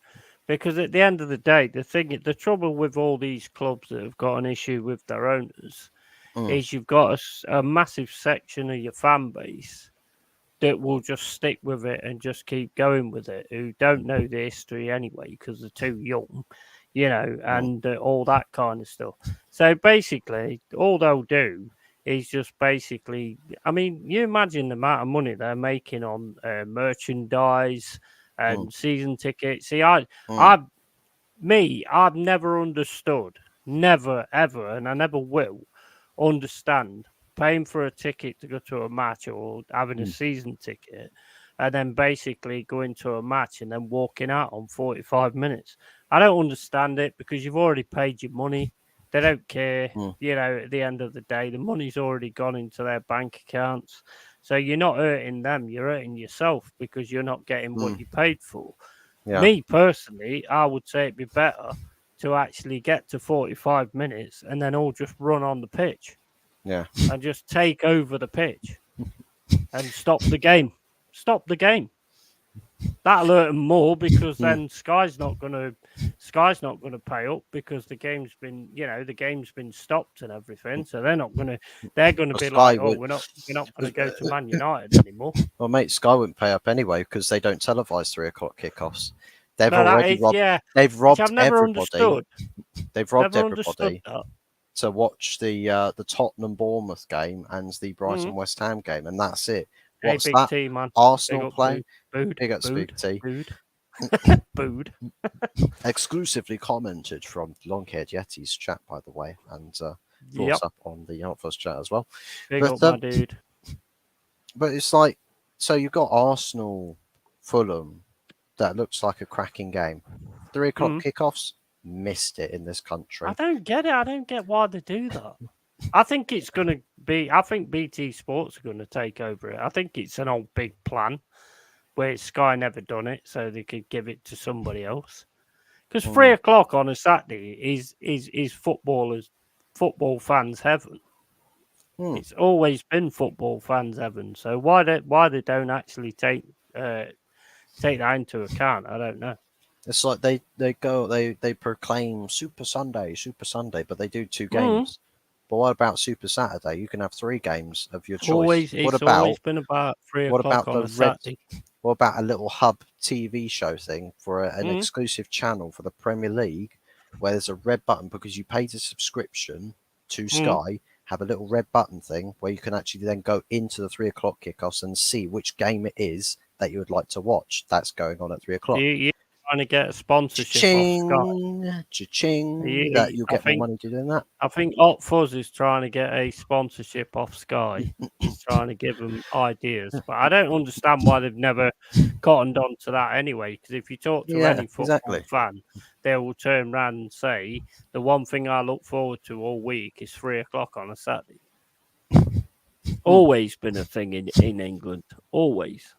Because at the end of the day, the trouble with all these clubs that have got an issue with their owners is you've got a massive section of your fan base that will just stick with it and just keep going with it, who don't know the history anyway because they're too young, and all that kind of stuff. So basically, all they'll do is just basically, I mean, you imagine the amount of money they're making on merchandise and season tickets. See, I've never understood, never ever, and I never will understand paying for a ticket to go to a match or having a season ticket and then basically going to a match and then walking out on 45 minutes. I don't understand it because you've already paid your money. They don't care, at the end of the day, the money's already gone into their bank accounts. So you're not hurting them, you're hurting yourself because you're not getting what you paid for. Yeah. Me personally, I would say it'd be better to actually get to 45 minutes and then all just run on the pitch. Yeah. And just take over the pitch and stop the game. Stop the game. That'll hurt them more because then Sky's not gonna pay up because the game's been stopped and everything. So they're gonna be like, oh, we're not gonna go to Man United anymore. Well, mate, Sky wouldn't pay up anyway because they don't televise 3 o'clock kickoffs. They've already robbed. Yeah, they've robbed everybody. They've robbed everybody to watch the Tottenham Bournemouth game and the Brighton West Ham game, and that's it. What's big that? T, man. Arsenal play. Big up Big T. Booed. Exclusively commented from Longhaired Yeti's chat, by the way, and brought up on the Outpost chat as well. Big up, my dude. But it's like, so you've got Arsenal, Fulham, that looks like a cracking game. 3 o'clock kickoffs, missed it in this country. I don't get it. I don't get why they do that. I think it's going to be, I think BT Sports are going to take over it. I think it's an old big plan where Sky never done it, so they could give it to somebody else. Because 3 o'clock on a Saturday is football fans' heaven. It's always been football fans' heaven. So why they don't actually take that into account, I don't know. It's like they proclaim Super Sunday, but they do 2 games. But what about Super Saturday? You can have 3 games of your choice. It's always been about 3 o'clock on a Saturday. What about a little hub TV show thing for an exclusive channel for the Premier League, where there's a red button because you paid a subscription to Sky, have a little red button thing where you can actually then go into the 3 o'clock kickoffs and see which game it is that you would like to watch that's going on at 3 o'clock. You're trying to get a sponsorship off Sky. Cha-ching, that you'll get more money to doing that. I think Hot Fuzz is trying to get a sponsorship off Sky. He's trying to give them ideas. But I don't understand why they've never cottoned on to that anyway. Because if you talk to any football fan, they will turn around and say, the one thing I look forward to all week is 3 o'clock on a Saturday. Always been a thing in England. Always.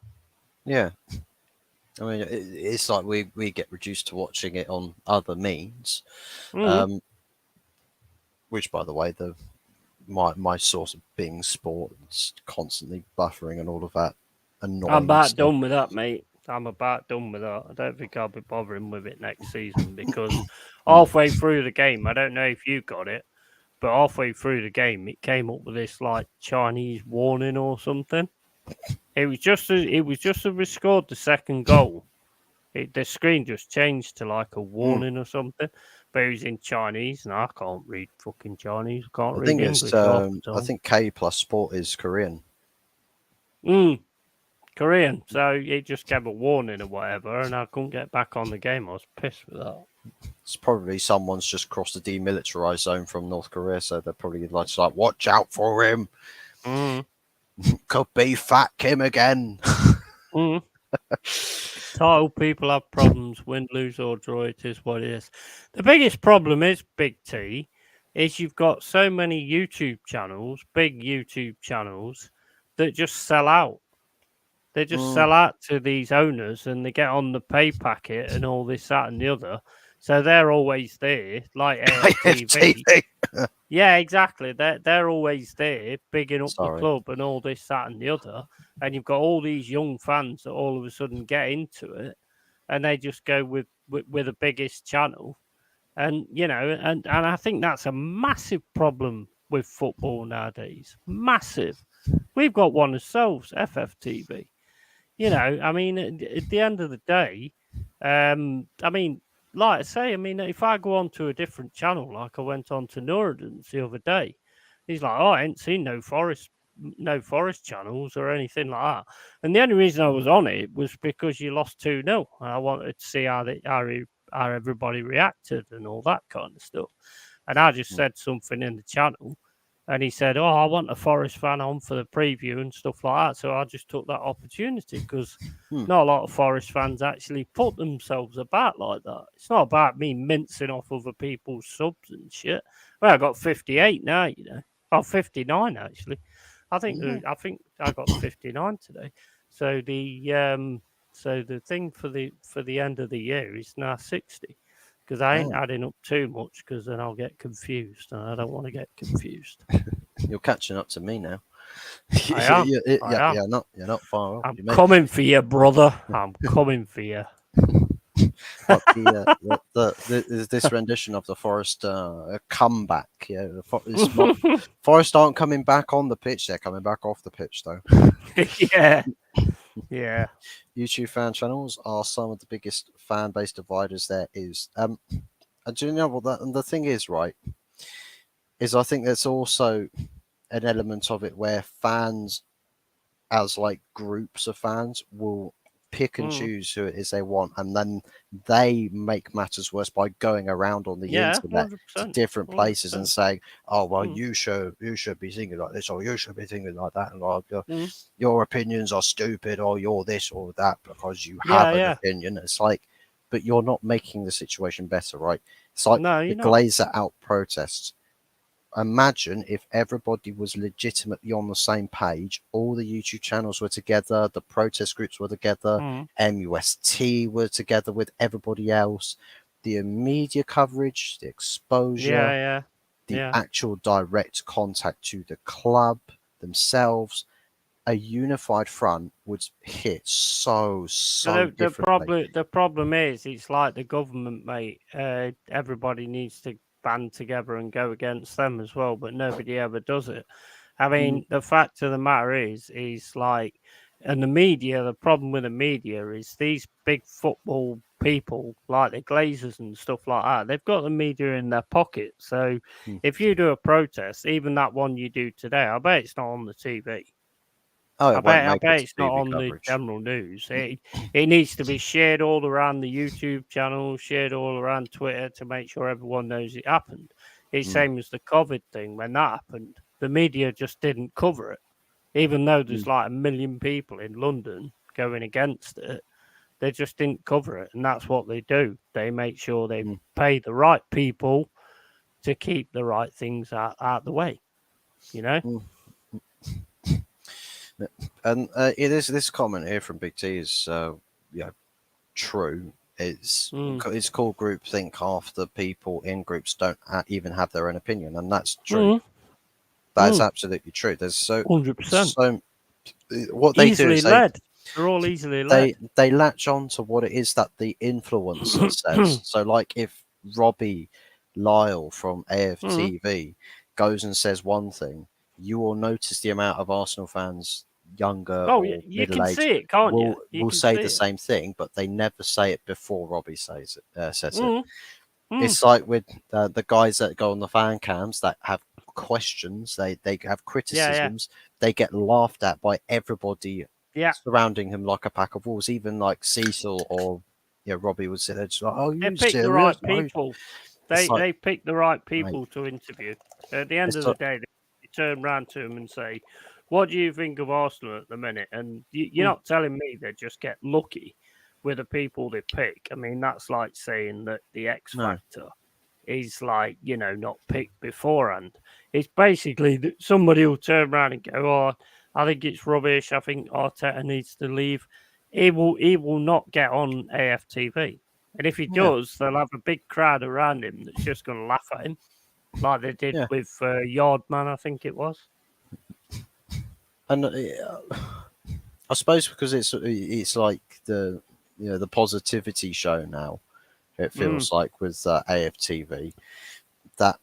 Yeah. I mean, it's like we get reduced to watching it on other means, which, by the way, my source of being sport, it's constantly buffering and all of that annoying I'm about stuff. done with that, mate. I'm about done with that. I don't think I'll be bothering with it next season because halfway through the game, I don't know if you got it, but halfway through the game, it came up with this like Chinese warning or something. It was just as we scored the second goal. The screen just changed to like a warning or something, but it was in Chinese, and I can't read fucking Chinese. I can't I read think it's English half the I time. think K plus Sport is Korean. Korean. So it just gave a warning or whatever, and I couldn't get back on the game. I was pissed with that. It's probably someone's just crossed the demilitarized zone from North Korea, so they're probably like, watch out for him. Could be Fat Kim again. Title people have problems, win, lose, or draw. It is what it is. The biggest problem is, Big T, is you've got so many YouTube channels, big YouTube channels, that just sell out. They just sell out to these owners and they get on the pay packet and all this, that, and the other. So they're always there, like AFTV. Yeah, exactly. They're always there, bigging up the club and all this, that, and the other. And you've got all these young fans that all of a sudden get into it, and they just go with the biggest channel. And and I think that's a massive problem with football nowadays. Massive. We've got one ourselves, FFTV. I mean, at the end of the day, I mean, like I say, I mean, if I go on to a different channel, like I went on to Norden's the other day, he's like, "Oh, I ain't seen no forest channels or anything like that." And the only reason I was on it was because you lost 2-0. And I wanted to see how everybody reacted and all that kind of stuff. And I just said something in the channel. And he said, "Oh, I want a Forest fan on for the preview and stuff like that." So I just took that opportunity because not a lot of Forest fans actually put themselves about like that. It's not about me mincing off other people's subs and shit. Well, I got 58 now, Oh, 59 actually. I think I got 59 today. So the thing for the end of the year is now 60. Because I ain't adding up too much, because then I'll get confused, and I don't want to get confused. You're catching up to me now. I am. You're not far off. I'm coming for you, brother. I'm coming for you. But this rendition of the Forest comeback. Yeah, Forest aren't coming back on the pitch; they're coming back off the pitch, though. Yeah. YouTube fan channels are some of the biggest fan base dividers there is. And do you know what the thing is, right? Is I think there's also an element of it where fans, as like groups of fans, will pick and choose who it is they want, and then they make matters worse by going around on the internet 100%, to different places 100%. and saying, "Oh well, you should be thinking like this, or you should be thinking like that, and your opinions are stupid, or you're this or that because you have an opinion." It's like, but you're not making the situation better, right? It's like the Glazer out protests. Imagine if everybody was legitimately on the same page, all the YouTube channels were together, the protest groups were together, MUST were together with everybody else, the media coverage, the exposure, the actual direct contact to the club themselves. A unified front would hit so differently. The problem is, it's like the government, mate. Everybody needs to band together and go against them as well, but nobody ever does it. I mean, the fact of the matter is like, and the media, the problem with the media is these big football people, like the Glazers and stuff like that, they've got the media in their pocket. So if you do a protest, even that one you do today, I bet it's not on the TV. I bet it's not on the general news. It needs to be shared all around the YouTube channel, shared all around Twitter to make sure everyone knows it happened. It's same as the COVID thing. When that happened, the media just didn't cover it. Even though there's like 1 million people in London going against it, they just didn't cover it. And that's what they do. They make sure they pay the right people to keep the right things out the way, And it is this comment here from Big T is true. It's called groupthink. Half the people in groups don't even have their own opinion, and that's true. That's absolutely true. There's 100%. What they do Easily is led. They're all easily led. they latch on to what it is that the influencer says. So, like if Robbie Lyle from AFTV goes and says one thing, you will notice the amount of Arsenal fans, younger Oh, or you middle can aged, see it, can't you? You will can say see the it. same thing, but they never say it before Robbie says it. Mm. It's like with the guys that go on the fan cams that have questions, they have Yeah. criticisms, they get laughed at by everybody Yeah. surrounding him like a pack of wolves. Even like Cecil or Robbie would sit there just like, "Oh, They you pick the right serious?" people. It's like, They pick the right mate, people to interview. At the end it's of the like, day, they turn round to them and say, "What do you think of Arsenal at the minute?" And you're not telling me they just get lucky with the people they pick. I mean, that's like saying that the X no, Factor is like, not picked beforehand. It's basically that somebody will turn around and go, "Oh, I think it's rubbish. I think Arteta needs to leave." He will not get on AFTV. And if he yeah, does, they'll have a big crowd around him that's just going to laugh at him, like they did yeah, with Yardman, I think it was. and I suppose because it's like the the positivity show now. It feels like with AFTV that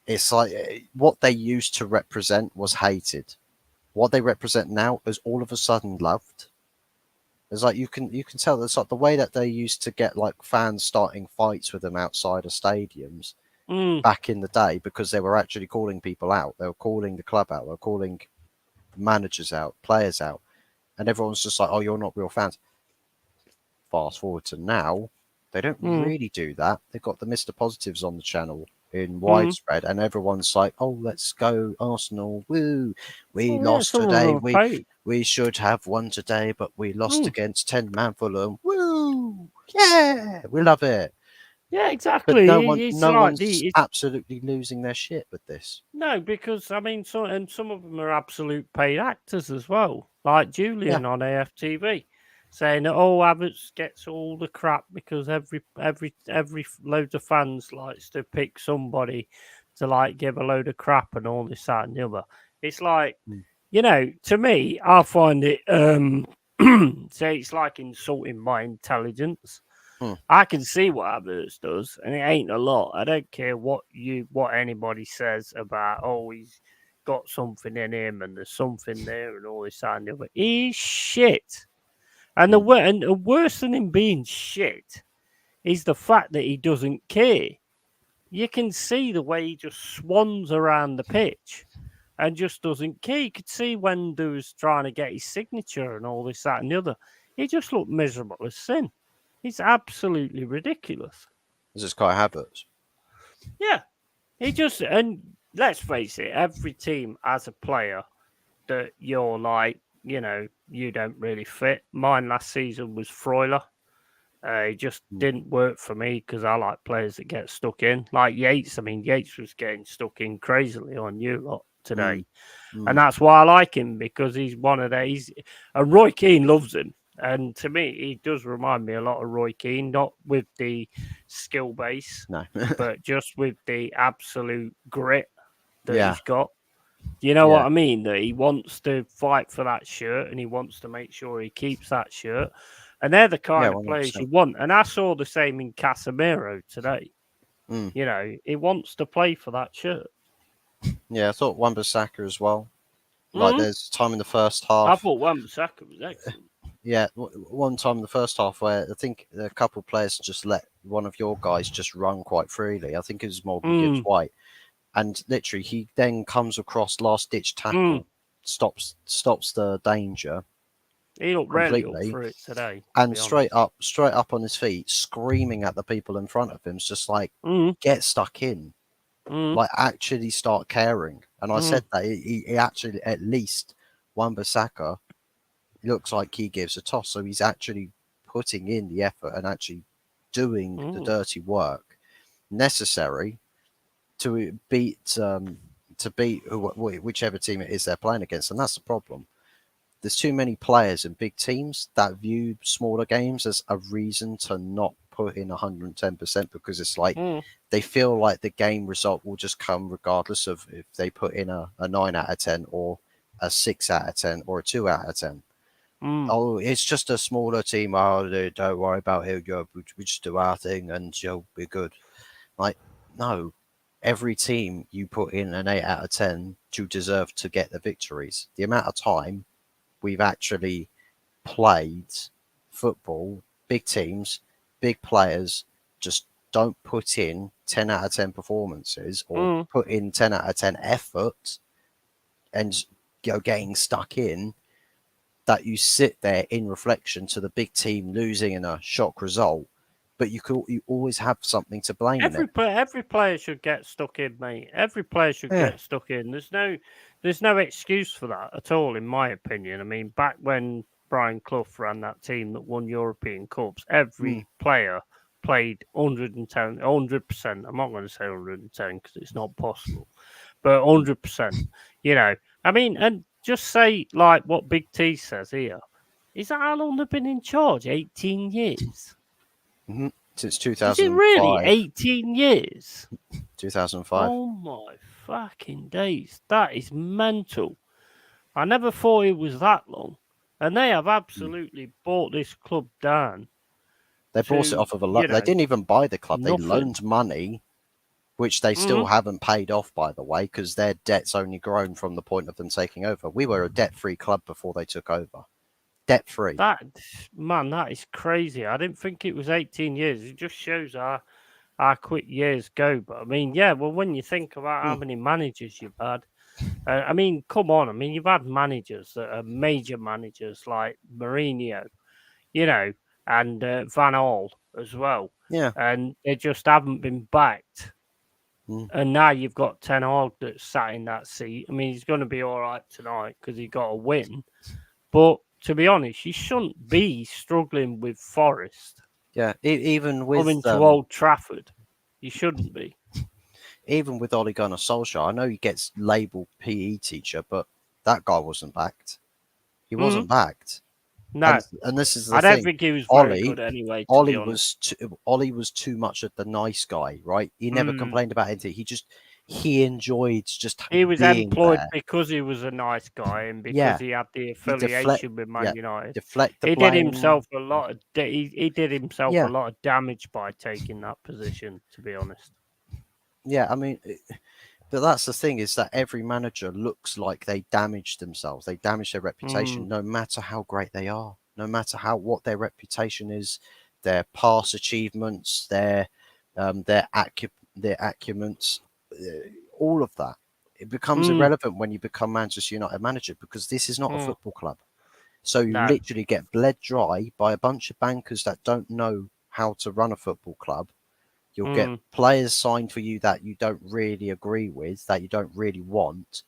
it's like what they used to represent was hated. What they represent now is all of a sudden loved. It's like you can tell it's like the way that they used to get like fans starting fights with them outside of stadiums back in the day because they were actually calling people out. They were calling the club out. They were calling managers out, players out, and everyone's just like, "Oh, you're not real fans." Fast forward to now, they don't really do that. They've got the Mr. Positives on the channel in widespread, and everyone's like, "Oh, let's go Arsenal! Woo! We Oh, yeah, lost some of them today. are paid. We should have won today, but we lost against 10-man Fulham. Woo! Yeah, we love it." Yeah, But exactly. It's no like one's absolutely losing their shit with this. no, because I mean, some of them are absolute paid actors as well, like Yeah, Julian on AFTV, saying that Havertz gets all the crap because every load of fans likes to pick somebody to like give a load of crap and all this that and the other. It's like, to me, I find it say it's like insulting my intelligence. I can see what Havertz does, and it ain't a lot. I don't care what anybody says about he's got something in him and there's something there and all this and the other. He's shit. And the worse than him being shit is the fact that he doesn't care. You can see the way he just swans around the pitch and just doesn't care. You could see when there was trying to get his signature and all this, that, and the other. He just looked miserable as sin. It's absolutely ridiculous. this is Kai Havertz. Yeah, he just and let's face it, every team has a player that you're like, you don't really fit. Mine last season was Freuler. It just didn't work for me because I like players that get stuck in, like Yates. I mean, Yates was getting stuck in crazily on you lot today, and that's why I like him because he's one of these. And Roy Keane loves him. And to me, he does remind me a lot of Roy Keane, not with the skill base, No, but just with the absolute grit that yeah, he's got. Do you know yeah, what I mean? That he wants to fight for that shirt and he wants to make sure he keeps that shirt. And they're the yeah, kind of players 100%. you want. And I saw the same in Casemiro today. He wants to play for that shirt. Yeah, I thought Wan-Bissaka as well. Like, Mm-hmm. there's time in the first I half. thought Wan-Bissaka was excellent. Yeah, one time in the first half where I think a couple of players just let one of your guys just run quite freely. I think it was Morgan Gibbs White, and literally he then comes across last ditch tackle, stops the danger He looked really up completely, for it today, to and be honest. straight up on his feet, screaming at the people in front of him, it's just like get stuck in, like actually start caring. And I said that he actually at least Wan-Bissaka looks like he gives a toss. So he's actually putting in the effort and actually doing the dirty work necessary to beat whichever team it is they're playing against, and that's the problem. there's too many players and big teams that view smaller games as a reason to not put in 110% because it's like they feel like the game result will just come regardless of if they put in a 9 out of 10 or a 6 out of 10 or a 2 out of 10. Oh, it's just a smaller team. Oh, don't worry about it. We just do our thing and you'll be good. Like, no, every team you put in an 8 out of 10 to deserve to get the victories. The amount of time we've actually played football, big teams, big players, just don't put in 10 out of 10 performances or put in 10 out of 10 effort and getting stuck in, that you sit there in reflection to the big team losing in a shock result, but you always have something to blame in it. Every player should get stuck in, mate. Every player should get stuck in. There's no excuse for that at all, in my opinion. I mean, back when Brian Clough ran that team that won European Cups, every player played 110, 100%. I'm not going to say 110 because it's not possible, but 100%. You know, I mean, and just say like what Big T says here. Is that how long they've been in charge? 18 years. Since 2005. Is it really 18 years? 2005. Oh my fucking days. That is mental. I never thought it was that long. And they have absolutely bought this club down. They bought it off of a loan. They didn't even buy the club. Nothing. They loaned money, which they still haven't paid off, by the way, because their debt's only grown from the point of them taking over. We were a debt-free club before they took over. Debt-free. That is crazy. I didn't think it was 18 years. It just shows how quick years go. But I mean, yeah, well, when you think about how many managers you've had, I mean, come on. I mean, you've had managers that are major managers like Mourinho, you know, and Van Gaal as well. Yeah. And they just haven't been backed. And now you've got Ten Hag that's sat in that seat. I mean, he's going to be all right tonight because he got a win. But to be honest, you shouldn't be struggling with Forest. Yeah, even with coming to Old Trafford, you shouldn't be. Even with Ole Gunnar Solskjaer, I know he gets labelled PE teacher, but that guy wasn't backed. He wasn't backed. No, and this is the thing. I don't think he was very good anyway. Ollie was too much of the nice guy, right? He never complained about anything. He enjoyed just he was being employed there. because he was a nice guy and because he had the affiliation with Man United. Deflect the he blame. did himself a lot of he did himself a lot of damage by taking that position, to be honest. Yeah, I mean, but that's the thing, is that every manager looks like they damaged themselves. They damage their reputation, no matter how great they are, no matter what their reputation is, their past achievements, their acumens, all of that. It becomes irrelevant when you become Manchester United manager, because this is not a football club. So you literally get bled dry by a bunch of bankers that don't know how to run a football club. You'll get players signed for you that you don't really agree with, that you don't really want.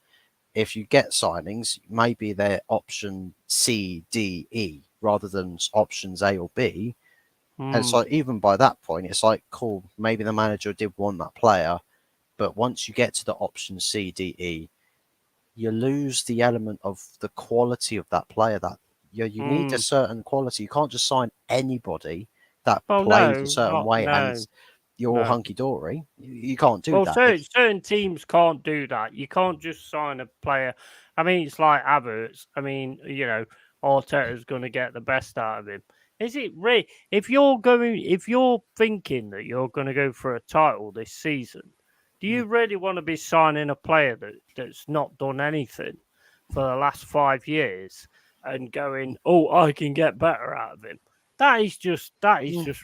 If you get signings, maybe they're option C, D, E, rather than options A or B. And so even by that point, it's like, cool, maybe the manager did want that player, but once you get to the option C, D, E, you lose the element of the quality of that player. That you need a certain quality. You can't just sign anybody that plays a certain way and you're all hunky-dory. You can't do that. Well, certain teams can't do that. You can't just sign a player. I mean, it's like Havertz. I mean, you know, Arteta's going to get the best out of him. Is it really? If you're thinking that you're going to go for a title this season, do you really want to be signing a player that's not done anything for the last 5 years and going, oh, I can get better out of him? That is just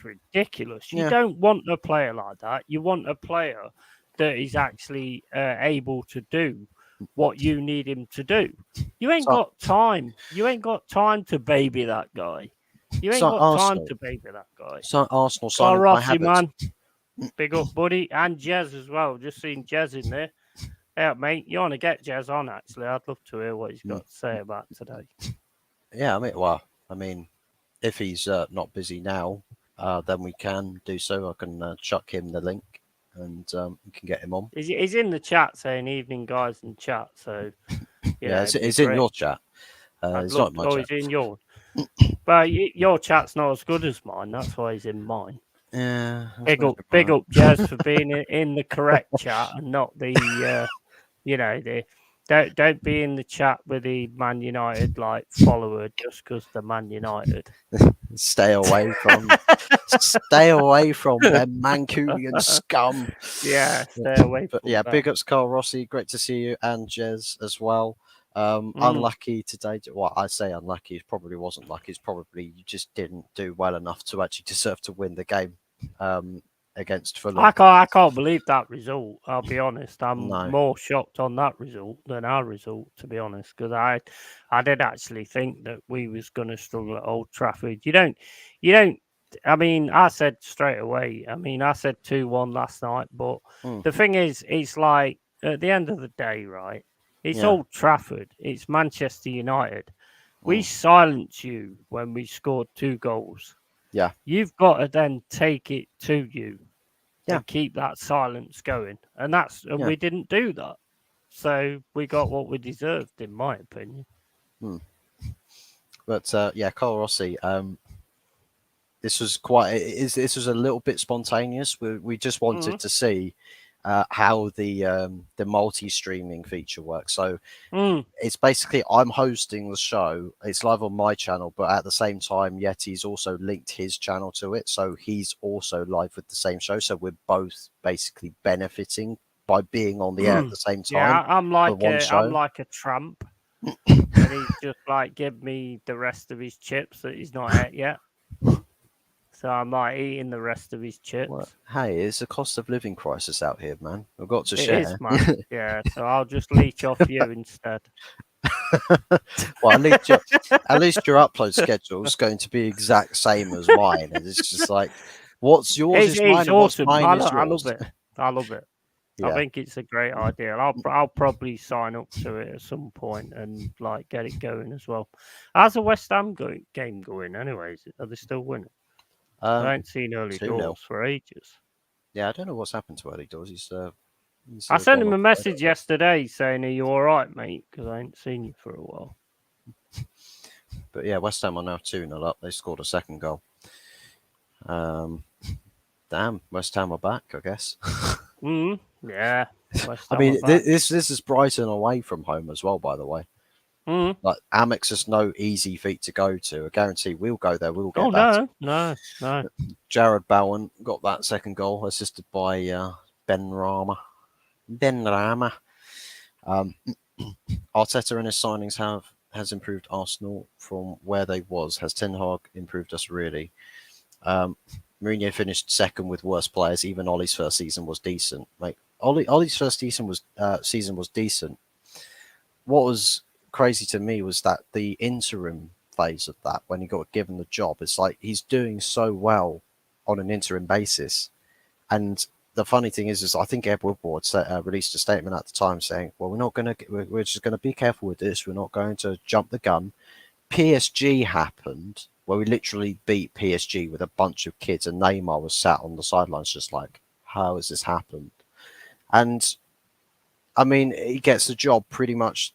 ridiculous. You don't want a player like that. You want a player that is actually able to do what you need him to do. You ain't got time. You ain't got time to baby that guy. You ain't got time to baby that guy. So Arsenal signing by Havertz, man. Big up, buddy, and Jez as well. Just seen Jez in there. Yeah, mate, you want to get Jez on? Actually, I'd love to hear what he's got to say about today. Yeah, I mean, if he's not busy now, then we can do so. I can chuck him the link, and we can get him on. He's in the chat saying "evening, guys," in chat. So yeah, it's in your chat. I'd He's love not to. in my Oh, chat. he's in yours. But your chat's not as good as mine. That's why he's in mine. Yeah. Big up, Jez, for being in the correct chat and not the, the. Don't be in the chat with the Man United like follower just because they're Man United. Stay away from them Mancunian scum. Yeah, stay away But from yeah, that. big ups Carl Rossi, great to see you, and Jez as well. Unlucky today. Well, I say unlucky. It probably wasn't lucky. It's probably you just didn't do well enough to actually deserve to win the game against Fulham. I can't believe that result. I'll be honest. I'm No. more shocked on that result than our result, to be honest, because I did actually think that we was going to struggle at Old Trafford. You don't. I mean, I said straight away. I mean, I said 2-1 last night, but the thing is, it's like at the end of the day, right? It's Old Trafford. It's Manchester United. We silenced you when we scored 2 goals. Yeah. You've got to then take it to you Yeah. and keep that silence going. And we didn't do that. So we got what we deserved, in my opinion. But Carl Rossi, this was this was a little bit spontaneous. We just wanted to see how the multi-streaming feature works. So it's basically I'm hosting the show. It's live on my channel, but at the same time, Yeti's also linked his channel to it, so he's also live with the same show. So we're both basically benefiting by being on the air at the same time. Yeah, I'm like a tramp, and he's just like give me the rest of his chips that he's not ate yet. So I'm like eating the rest of his chips. Well, hey, it's a cost of living crisis out here, man. We've got to It share. is, man. Yeah, so I'll just leech off you instead. Well, at least your upload schedule is going to be exact same as mine, and it's just like, what's yours is mine, and what's mine is yours. I love it. I love it. Yeah. I think it's a great idea. I'll probably sign up to it at some point and like get it going as well. How's the West Ham game going? Anyways, are they still winning? I ain't seen early doors for ages. Yeah, I don't know what's happened to early doors. I sent him a message yesterday saying, "Are you all right, mate?" Because I ain't seen you for a while. But yeah, West Ham are now 2-0 up. They scored a second goal. Damn, West Ham are back, I guess. Yeah. I mean, this is Brighton away from home as well, by the way. Like Amex is no easy feat to go to. I guarantee we'll go there. We'll get that. No. Jared Bowen got that second goal, assisted by Ben Rama. Arteta and his signings has improved Arsenal from where they was. Has Ten Hag improved us really? Mourinho finished second with worse players. Even Ollie's first season was decent. Like Ollie's first season was decent. What was crazy to me was that the interim phase of that, when he got given the job, it's like he's doing so well on an interim basis. And the funny thing is I think Ed Woodward released a statement at the time saying, well, we're just going to be careful with this. We're not going to jump the gun. PSG happened where we literally beat PSG with a bunch of kids, and Neymar was sat on the sidelines just like, how has this happened? And I mean, he gets the job pretty much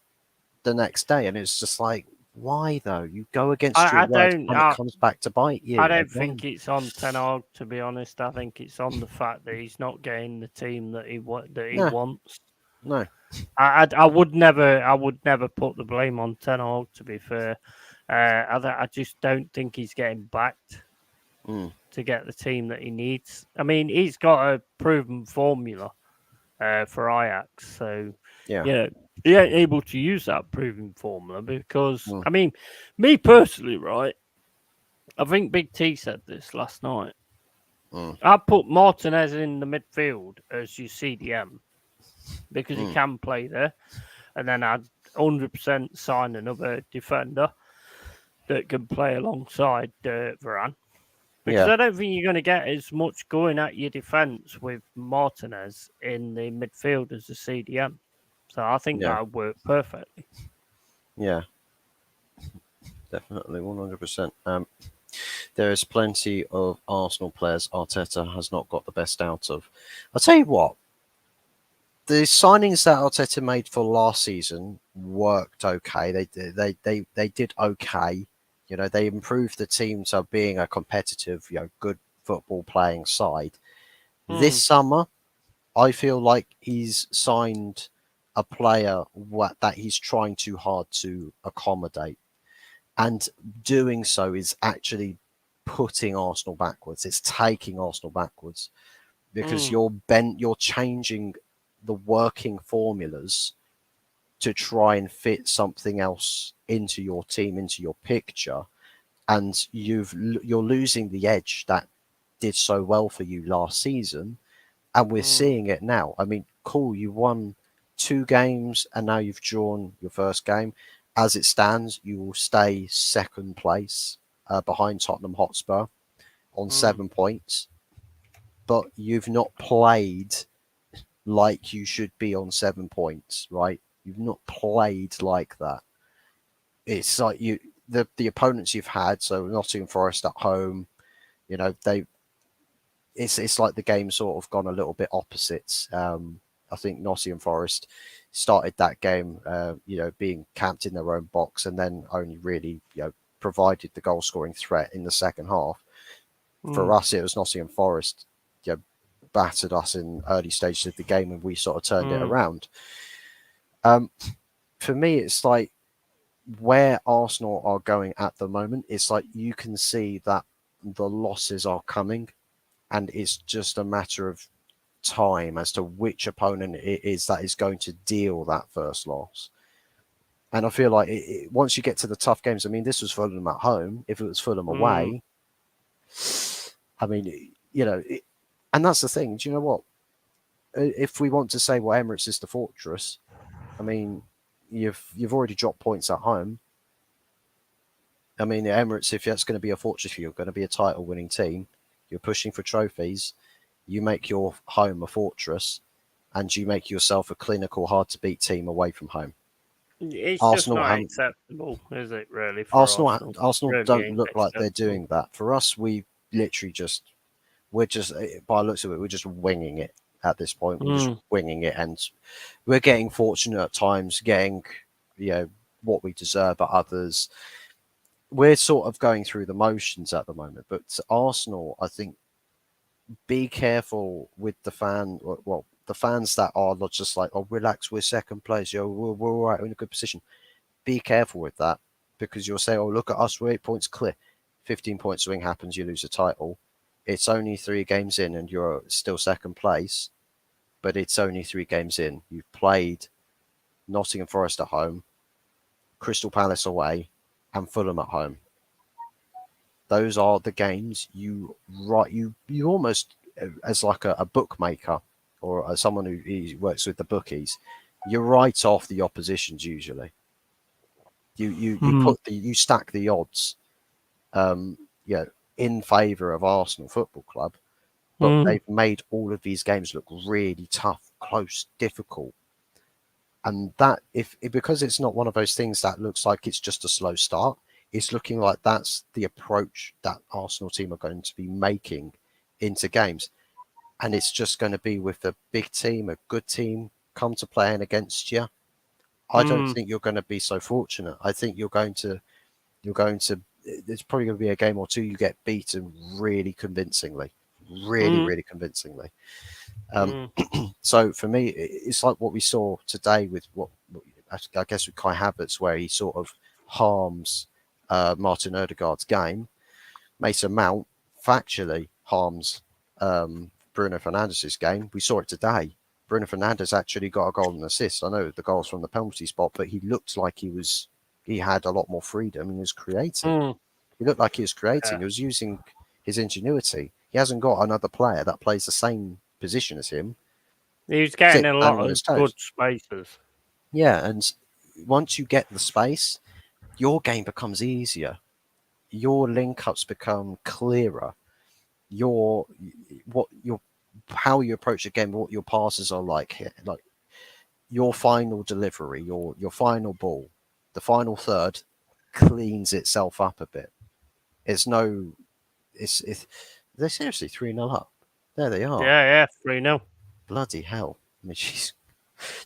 the next day, and it's just like, why though? You go against your word and it comes back to bite you. I don't think it's on Ten Hag, to be honest. I think it's on the fact that he's not getting the team that he wants. No, I would never put the blame on Ten Hag, to be fair. I just don't think he's getting backed to get the team that he needs. I mean, he's got a proven formula for Ajax, so yeah, he ain't able to use that proven formula because I mean, me personally, right? I think Big T said this last night. I put Martinez in the midfield as your CDM because he can play there, and then I'd 100% sign another defender that can play alongside Varane. Because I don't think you're going to get as much going at your defence with Martinez in the midfield as a CDM. So I think that would work perfectly. Yeah, definitely, 100%. There is plenty of Arsenal players Arteta has not got the best out of. I'll tell you what, the signings that Arteta made for last season worked okay. They did okay. You know, they improved the team to being a competitive, good football playing side. This summer, I feel like he's signed a player that he's trying too hard to accommodate, and doing so is actually putting Arsenal backwards. It's taking Arsenal backwards because you're changing the working formulas to try and fit something else into your team, into your picture, and you're losing the edge that did so well for you last season, and we're seeing it now. I mean, cool, you won 2 games and now you've drawn your first game. As it stands, you will stay second place behind Tottenham Hotspur on 7 points, but you've not played like you should be on 7 points, right? You've not played like that. It's like the opponents you've had, so Nottingham Forest at home, it's like the game sort of gone a little bit opposites. I think Nottingham Forest started that game, being camped in their own box, and then only really, provided the goal scoring threat in the second half. For us, it was Nottingham Forest, battered us in early stages of the game, and we sort of turned it around. For me, it's like where Arsenal are going at the moment. It's like you can see that the losses are coming, and it's just a matter of time as to which opponent it is that is going to deal that first loss. And I feel like once you get to the tough games, I mean, this was Fulham at home. If it was Fulham away, I mean, and that's the thing. Do you know what? If we want to say, well, Emirates is the fortress, I mean, you've already dropped points at home. I mean, the Emirates, if that's going to be a fortress for you, you're going to be a title-winning team. You're pushing for trophies. You make your home a fortress, and you make yourself a clinical, hard-to-beat team away from home. It's Arsenal just not acceptable, is it, really, for Arsenal? Arsenal really don't look like they're doing that. For us, we literally we're just, by the looks of it, we're just winging it at this point. We're just winging it, and we're getting fortunate at times, getting, what we deserve at others. We're sort of going through the motions at the moment, but Arsenal, I think, be careful with the fans that are not just like, oh, relax, we're second place, we're all right, we're in a good position. Be careful with that, because you'll say, oh, look at us, we're 8 points clear. 15-point swing happens, you lose a title. It's only 3 games in and you're still second place, but it's only 3 games in. You've played Nottingham Forest at home, Crystal Palace away, and Fulham at home. Those are the games you almost, as like a bookmaker or as someone who works with the bookies, you write off the oppositions usually. You stack the odds, in favour of Arsenal Football Club, but they've made all of these games look really tough, close, difficult. And that because it's not one of those things that looks like it's just a slow start, it's looking like that's the approach that Arsenal team are going to be making into games. And it's just going to be with a big team, a good team, come to playing against you. I don't think you're going to be so fortunate. I think there's probably going to be a game or two you get beaten really convincingly. Really convincingly. So for me, it's like what we saw today with what I guess with Kai Havertz, where he sort of harms Martin Odegaard's game. Mason Mount factually harms Bruno Fernandes's game. We saw it today. Bruno Fernandes actually got a goal and assist. I know the goal's from the penalty spot, but he looked like he had a lot more freedom and he was creating. He looked like he was creating. He was using his ingenuity. He hasn't got another player that plays the same position as him. He was getting a lot of good spaces. Yeah, and once you get the space, your game becomes easier. Your link-ups become clearer. How you approach the game, what your passes are like your final delivery, your final ball, the final third cleans itself up a bit. They're seriously 3-0 up. There they are. Yeah, 3-0. Bloody hell. I mean,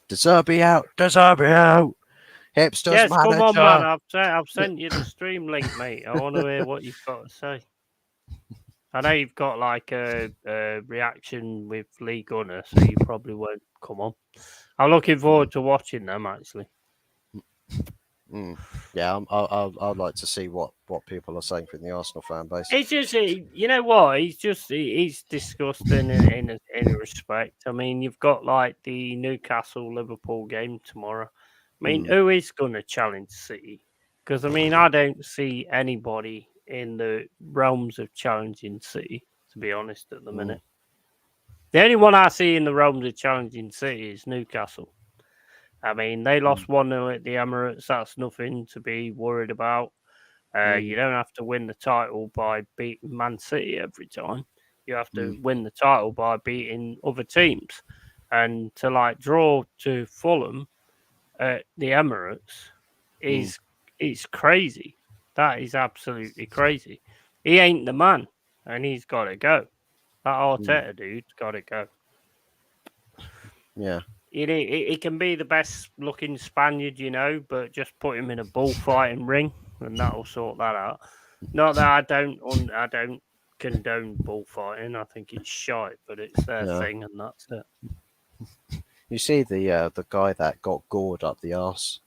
De Zerbi out. De Zerbi out. Hipsters Yes, manager. come on, man. I've sent you the stream link, mate. I want to hear what you've got to say. I know you've got like a reaction with Lee Gunner, so you probably won't come on. I'm looking forward to watching them, actually. Yeah, I'd like to see what people are saying from the Arsenal fan base. It's just, you know what? He's disgusting in a respect. I mean, you've got like the Newcastle Liverpool game tomorrow. I mean, who is going to challenge City? Because I mean, I don't see anybody in the realms of challenging City, to be honest, at the minute. The only one I see in the realms of challenging City is Newcastle. I mean, they lost 1-0 at the Emirates. That's nothing to be worried about. You don't have to win the title by beating Man City every time. You have to win the title by beating other teams. And to like draw to Fulham at the Emirates is crazy. That is absolutely crazy. He ain't the man, and he's got to go. That Arteta dude's got to go. Yeah. It can be the best looking Spaniard, you know, but just put him in a bullfighting ring, and that'll sort that out. Not that I don't condone bullfighting. I think it's shite, but it's their thing, and that's it. You see the guy that got gored up the arse.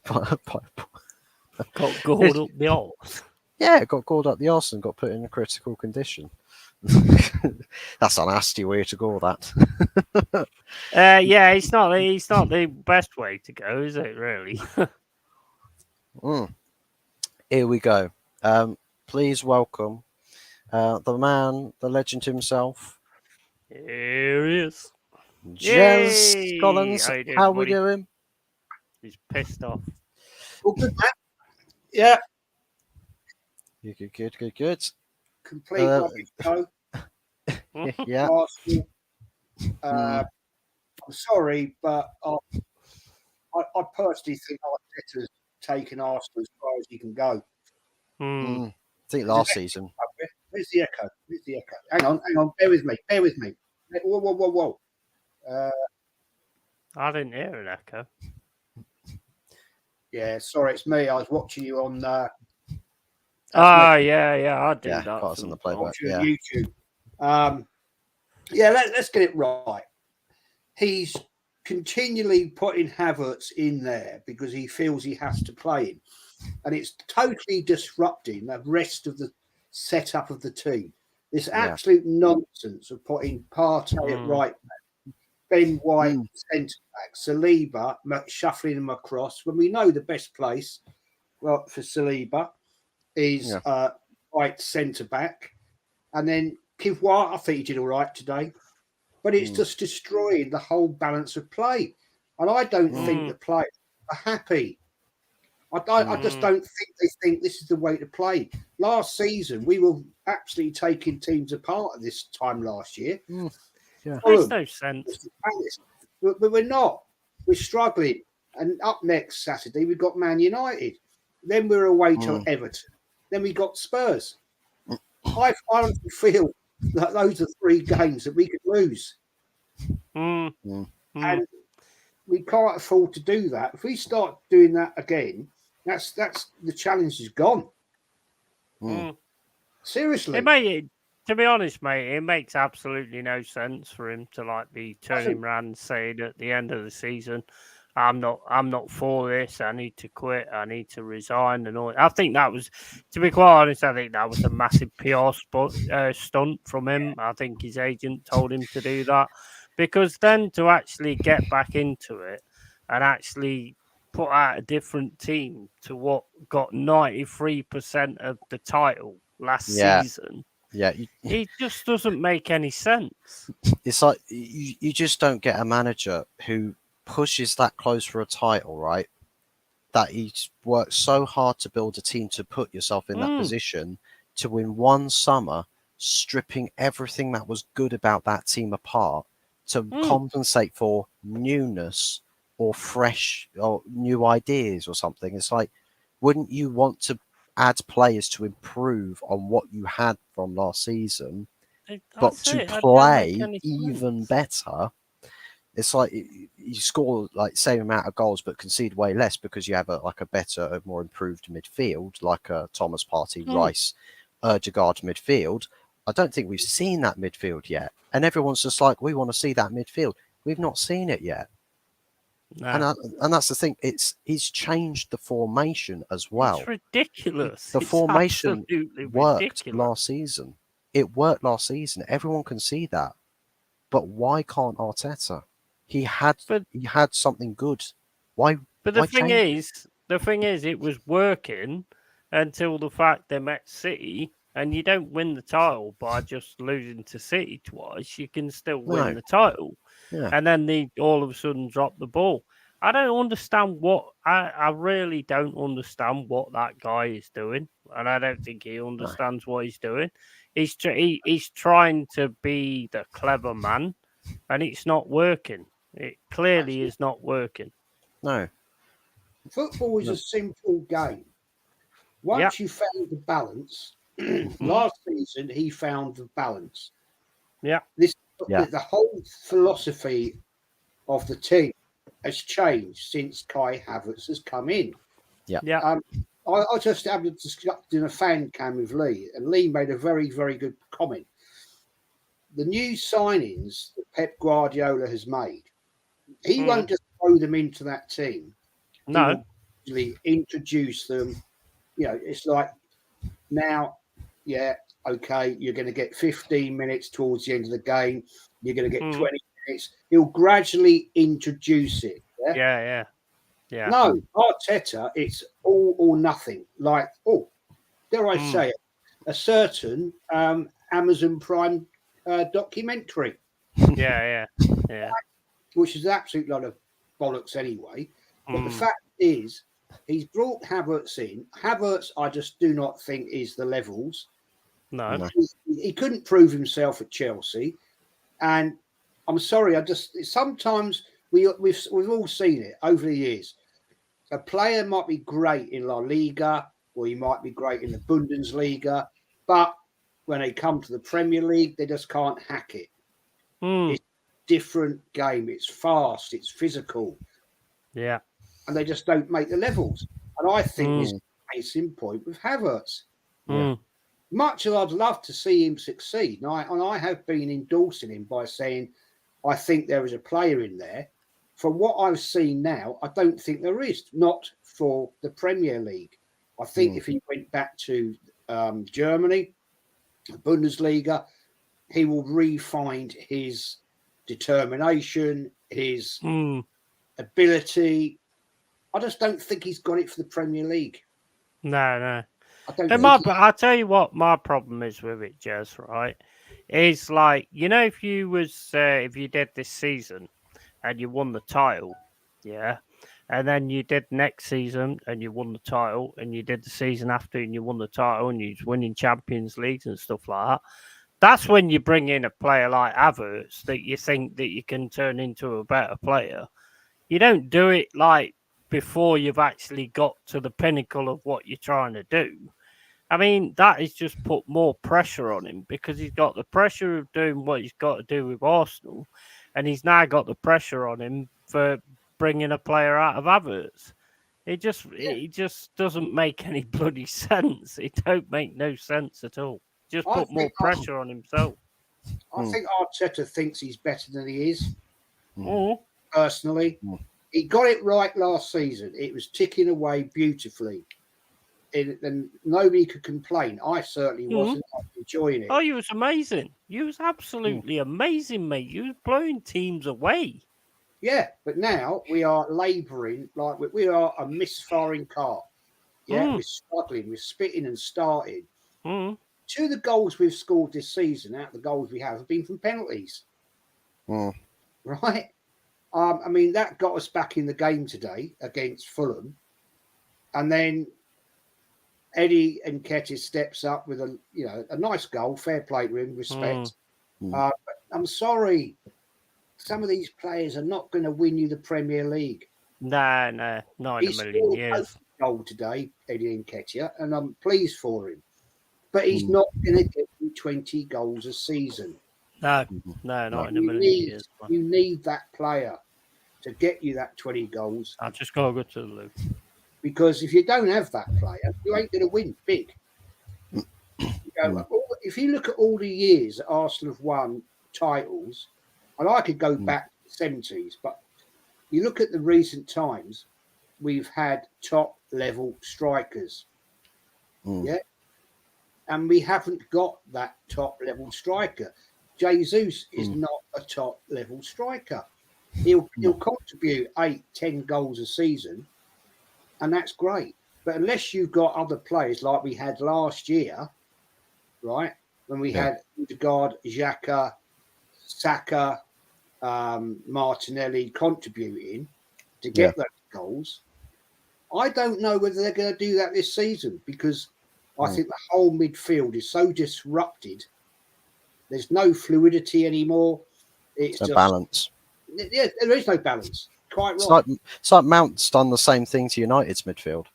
Got gored up the arse. Yeah, got gored up the arse and got put in a critical condition. That's a nasty way to go. That. Yeah, it's not the best way to go, is it? Really. Here we go. Please welcome the man, the legend himself. Here he is. Jez Collins. How we doing? He's pissed off. All good, man. Yeah. Good. Complete rubbish show. Yeah. Arsenal. I'm sorry, but I personally think Arteta's taken Arsenal as far as he can go. I think last season. Where's the echo? Hang on. Bear with me. Whoa. I didn't hear an echo. Yeah, sorry, it's me. I was watching you on. Yeah, I do that. On the playback. Yeah. YouTube. Let's get it right. He's continually putting Havertz in there because he feels he has to play him, and it's totally disrupting the rest of the setup of the team. This absolute nonsense of putting Partey at right back, Ben White centre back, Saliba shuffling him across when we know the best place for Saliba is right centre back, and then Kivois, I think he did all right today, but it's just destroying the whole balance of play, and I don't think the players are happy. I just don't think they think this is the way to play. Last season, we were actually taking teams apart at this time last year. Yeah. Makes no sense. But we're not. We're struggling. And up next Saturday, we've got Man United. Then we're away to Everton. Then we got Spurs. I honestly feel that those are 3 games that we could lose. And we can't afford to do that. If we start doing that again, that's the challenge is gone. Seriously. To be honest, mate, it makes absolutely no sense for him to be turning around and saying at the end of the season, I'm not for this. I need to quit. I need to resign and all. I think that was, to be quite honest, I think that was a massive PR stunt from him. I think his agent told him to do that, because then to actually get back into it and actually put out a different team to what got 93% of the title last season. Yeah, it just doesn't make any sense. It's like you just don't get a manager who pushes that close for a title, right? That he's worked so hard to build a team to put yourself in that position to win one summer, stripping everything that was good about that team apart to compensate for newness or fresh or new ideas or something. It's like, wouldn't you want to add players to improve on what you had from last season, but to play even better? It's like you score like same amount of goals but concede way less because you have a better, more improved midfield, like a Thomas Partey, Rice, Ødegaard midfield. I don't think we've seen that midfield yet, and everyone's just like, we want to see that midfield. We've not seen it yet. No. And that's the thing. He's changed the formation as well. It's ridiculous. The formation worked ridiculous. last season. It worked last season. Everyone can see that. But why can't Arteta? He had something good. Why? But the thing is, it was working until the fact they met City, and you don't win the title by just losing to City twice. You can still win the title. Yeah. And then they all of a sudden drop the ball. I don't understand I really don't understand what that guy is doing, and I don't think he understands what he's doing. He's trying to be the clever man, and it's not working. It clearly is not working. No. Football is a simple game. Once you found the balance, last season he found the balance. Yeah. The whole philosophy of the team has changed since Kai Havertz has come in. Yeah. I just had a discussion in a fan cam with Lee, and Lee made a very, very good comment. The new signings that Pep Guardiola has made, he won't just throw them into that team. No. He will introduce them. You know, it's like now, okay, you're going to get 15 minutes towards the end of the game. You're going to get 20 minutes. He'll gradually introduce it. Yeah. No, Arteta, it's all or nothing. Like, dare I say it, a certain Amazon Prime documentary. Yeah. Which is an absolute lot of bollocks anyway. But the fact is, he's brought Havertz in. Havertz, I just do not think is the levels. No. He couldn't prove himself at Chelsea. And I'm sorry, sometimes we've all seen it over the years. A player might be great in La Liga, or he might be great in the Bundesliga, but when they come to the Premier League, they just can't hack it. It's a different game. It's fast. It's physical. Yeah. And they just don't make the levels. And I think this is a case in point with Havertz. Much as I'd love to see him succeed, and I have been endorsing him by saying I think there is a player in there. From what I've seen now, I don't think there is, not for the Premier League. I think if he went back to Germany, the Bundesliga, he will re-find his determination, his ability. I just don't think he's got it for the Premier League. No. I'll tell you what my problem is with it, Jez, right? Is like, if you did this season and you won the title, and then you did next season and you won the title, and you did the season after and you won the title, and you're winning Champions Leagues and stuff like that. That's when you bring in a player like Havertz that you think that you can turn into a better player. You don't do it like before you've actually got to the pinnacle of what you're trying to do. I mean, that is just put more pressure on him because he's got the pressure of doing what he's got to do with Arsenal, and he's now got the pressure on him for bringing a player out of Havertz. It just doesn't make any bloody sense. It don't make no sense at all. Just put more pressure on himself. I think Arteta thinks he's better than he is. Personally, he got it right last season. It was ticking away beautifully. And nobody could complain. I certainly wasn't. I was enjoying it. Oh, you was amazing. You was absolutely amazing, mate. You was blowing teams away. Yeah, but now we are labouring like we are a misfiring car. Yeah, we're struggling. We're spitting and starting. Two of the goals we've scored this season, out of the goals we have been from penalties. Right? I mean, that got us back in the game today against Fulham. And then Eddie Nketiah steps up with a nice goal, fair play to him, respect. But I'm sorry, some of these players are not going to win you the Premier League. No, not in a million years. A goal today, Eddie Nketiah, and I'm pleased for him. But he's not going to get you 20 goals a season. No, not in a million years. Man. You need that player to get you that 20 goals. I just got to go to the loo. Because if you don't have that player, you ain't going to win big. If you look at all the years that Arsenal have won titles, and I could go back to the 70s, but you look at the recent times, we've had top level strikers. Yeah. And we haven't got that top level striker. Jesus is not a top level striker. He'll contribute 8-10 goals a season, and that's great. But unless you've got other players like we had last year, right, when we had Odegaard, Xhaka, Saka, Martinelli contributing to get those goals, I don't know whether they're going to do that this season, because I think the whole midfield is so disrupted. There's no fluidity anymore. It's no just balance. Yeah, there is no balance. Quite right. It's like Mount's done the same thing to United's midfield.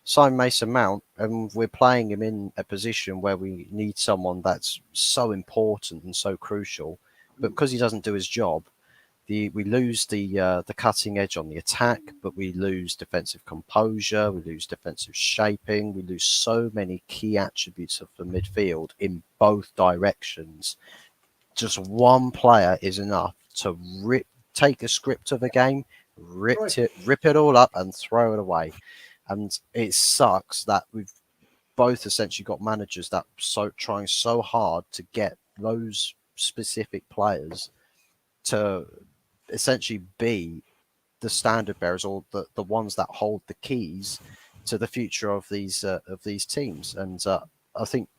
Sign Mason Mount, and we're playing him in a position where we need someone that's so important and so crucial. But because he doesn't do his job, we lose the cutting edge on the attack, but we lose defensive composure, we lose defensive shaping, we lose so many key attributes of the midfield in both directions. Just one player is enough to take a script of a game, rip it all up and throw it away. And it sucks that we've both essentially got managers that trying so hard to get those specific players to essentially be the standard bearers, or the ones that hold the keys to the future of these teams. And I think,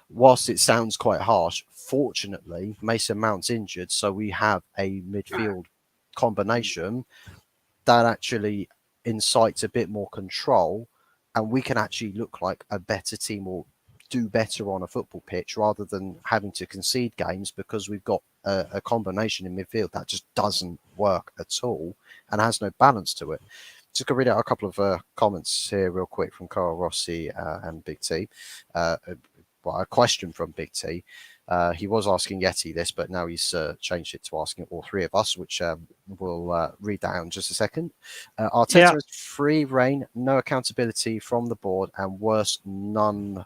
whilst it sounds quite harsh, fortunately Mason Mount's injured, so we have a midfield combination that actually incites a bit more control, and we can actually look like a better team or do better on a football pitch rather than having to concede games because we've got a combination in midfield that just doesn't work at all and has no balance to it. Just going to read out a couple of comments here real quick from Carl Rossi and Big T. A question from Big T. He was asking Yeti this, but now he's changed it to asking all three of us, which we'll read that out in just a second. Arteta has free reign, no accountability from the board, and worse, none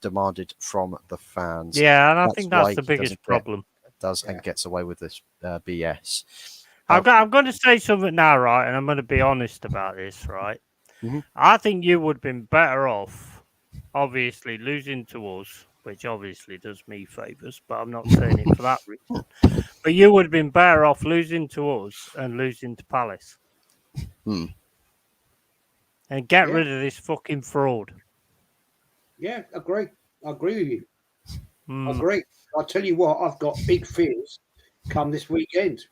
demanded from the fans. Yeah, and I think that's the biggest problem. And gets away with this BS. I'm going to say something now, right? And I'm going to be honest about this, right? Mm-hmm. I think you would have been better off, obviously, losing to us, which obviously does me favours, but I'm not saying it for that reason. But you would have been better off losing to us and losing to Palace. And get rid of this fucking fraud. Yeah, I agree with you. I agree. I'll tell you what, I've got big fears come this weekend.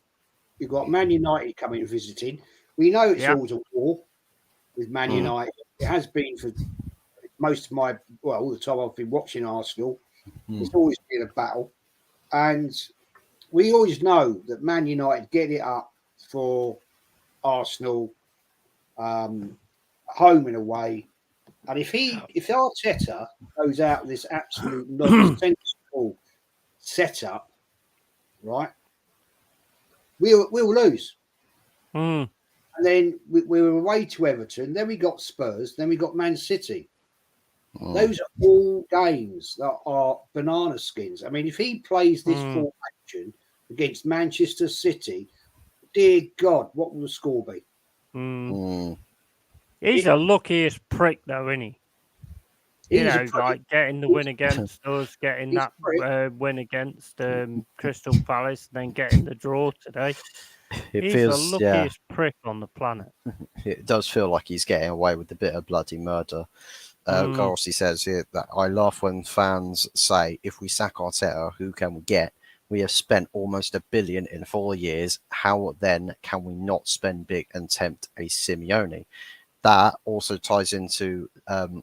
You've got Man United coming visiting. We know it's always a war with Man United. It has been for most of all the time I've been watching Arsenal. It's always been a battle. And we always know that Man United get it up for Arsenal, home and away. And if Arteta goes out with this absolute nonsensical setup, right, we'll lose. And then we were away to Everton. Then we got Spurs. Then we got Man City. Those are all games that are banana skins. I mean, if he plays this formation against Manchester City, dear God, what will the score be? He's the luckiest prick, though, isn't he? Like getting the win against us, getting that win against Crystal Palace, then getting the draw today. He's the luckiest prick on the planet. It does feel like he's getting away with a bit of bloody murder. Gorsi says here that I laugh when fans say, if we sack Arteta, who can we get? We have spent almost $1 billion in 4 years. How then can we not spend big and tempt a Simeone? That also ties into I'll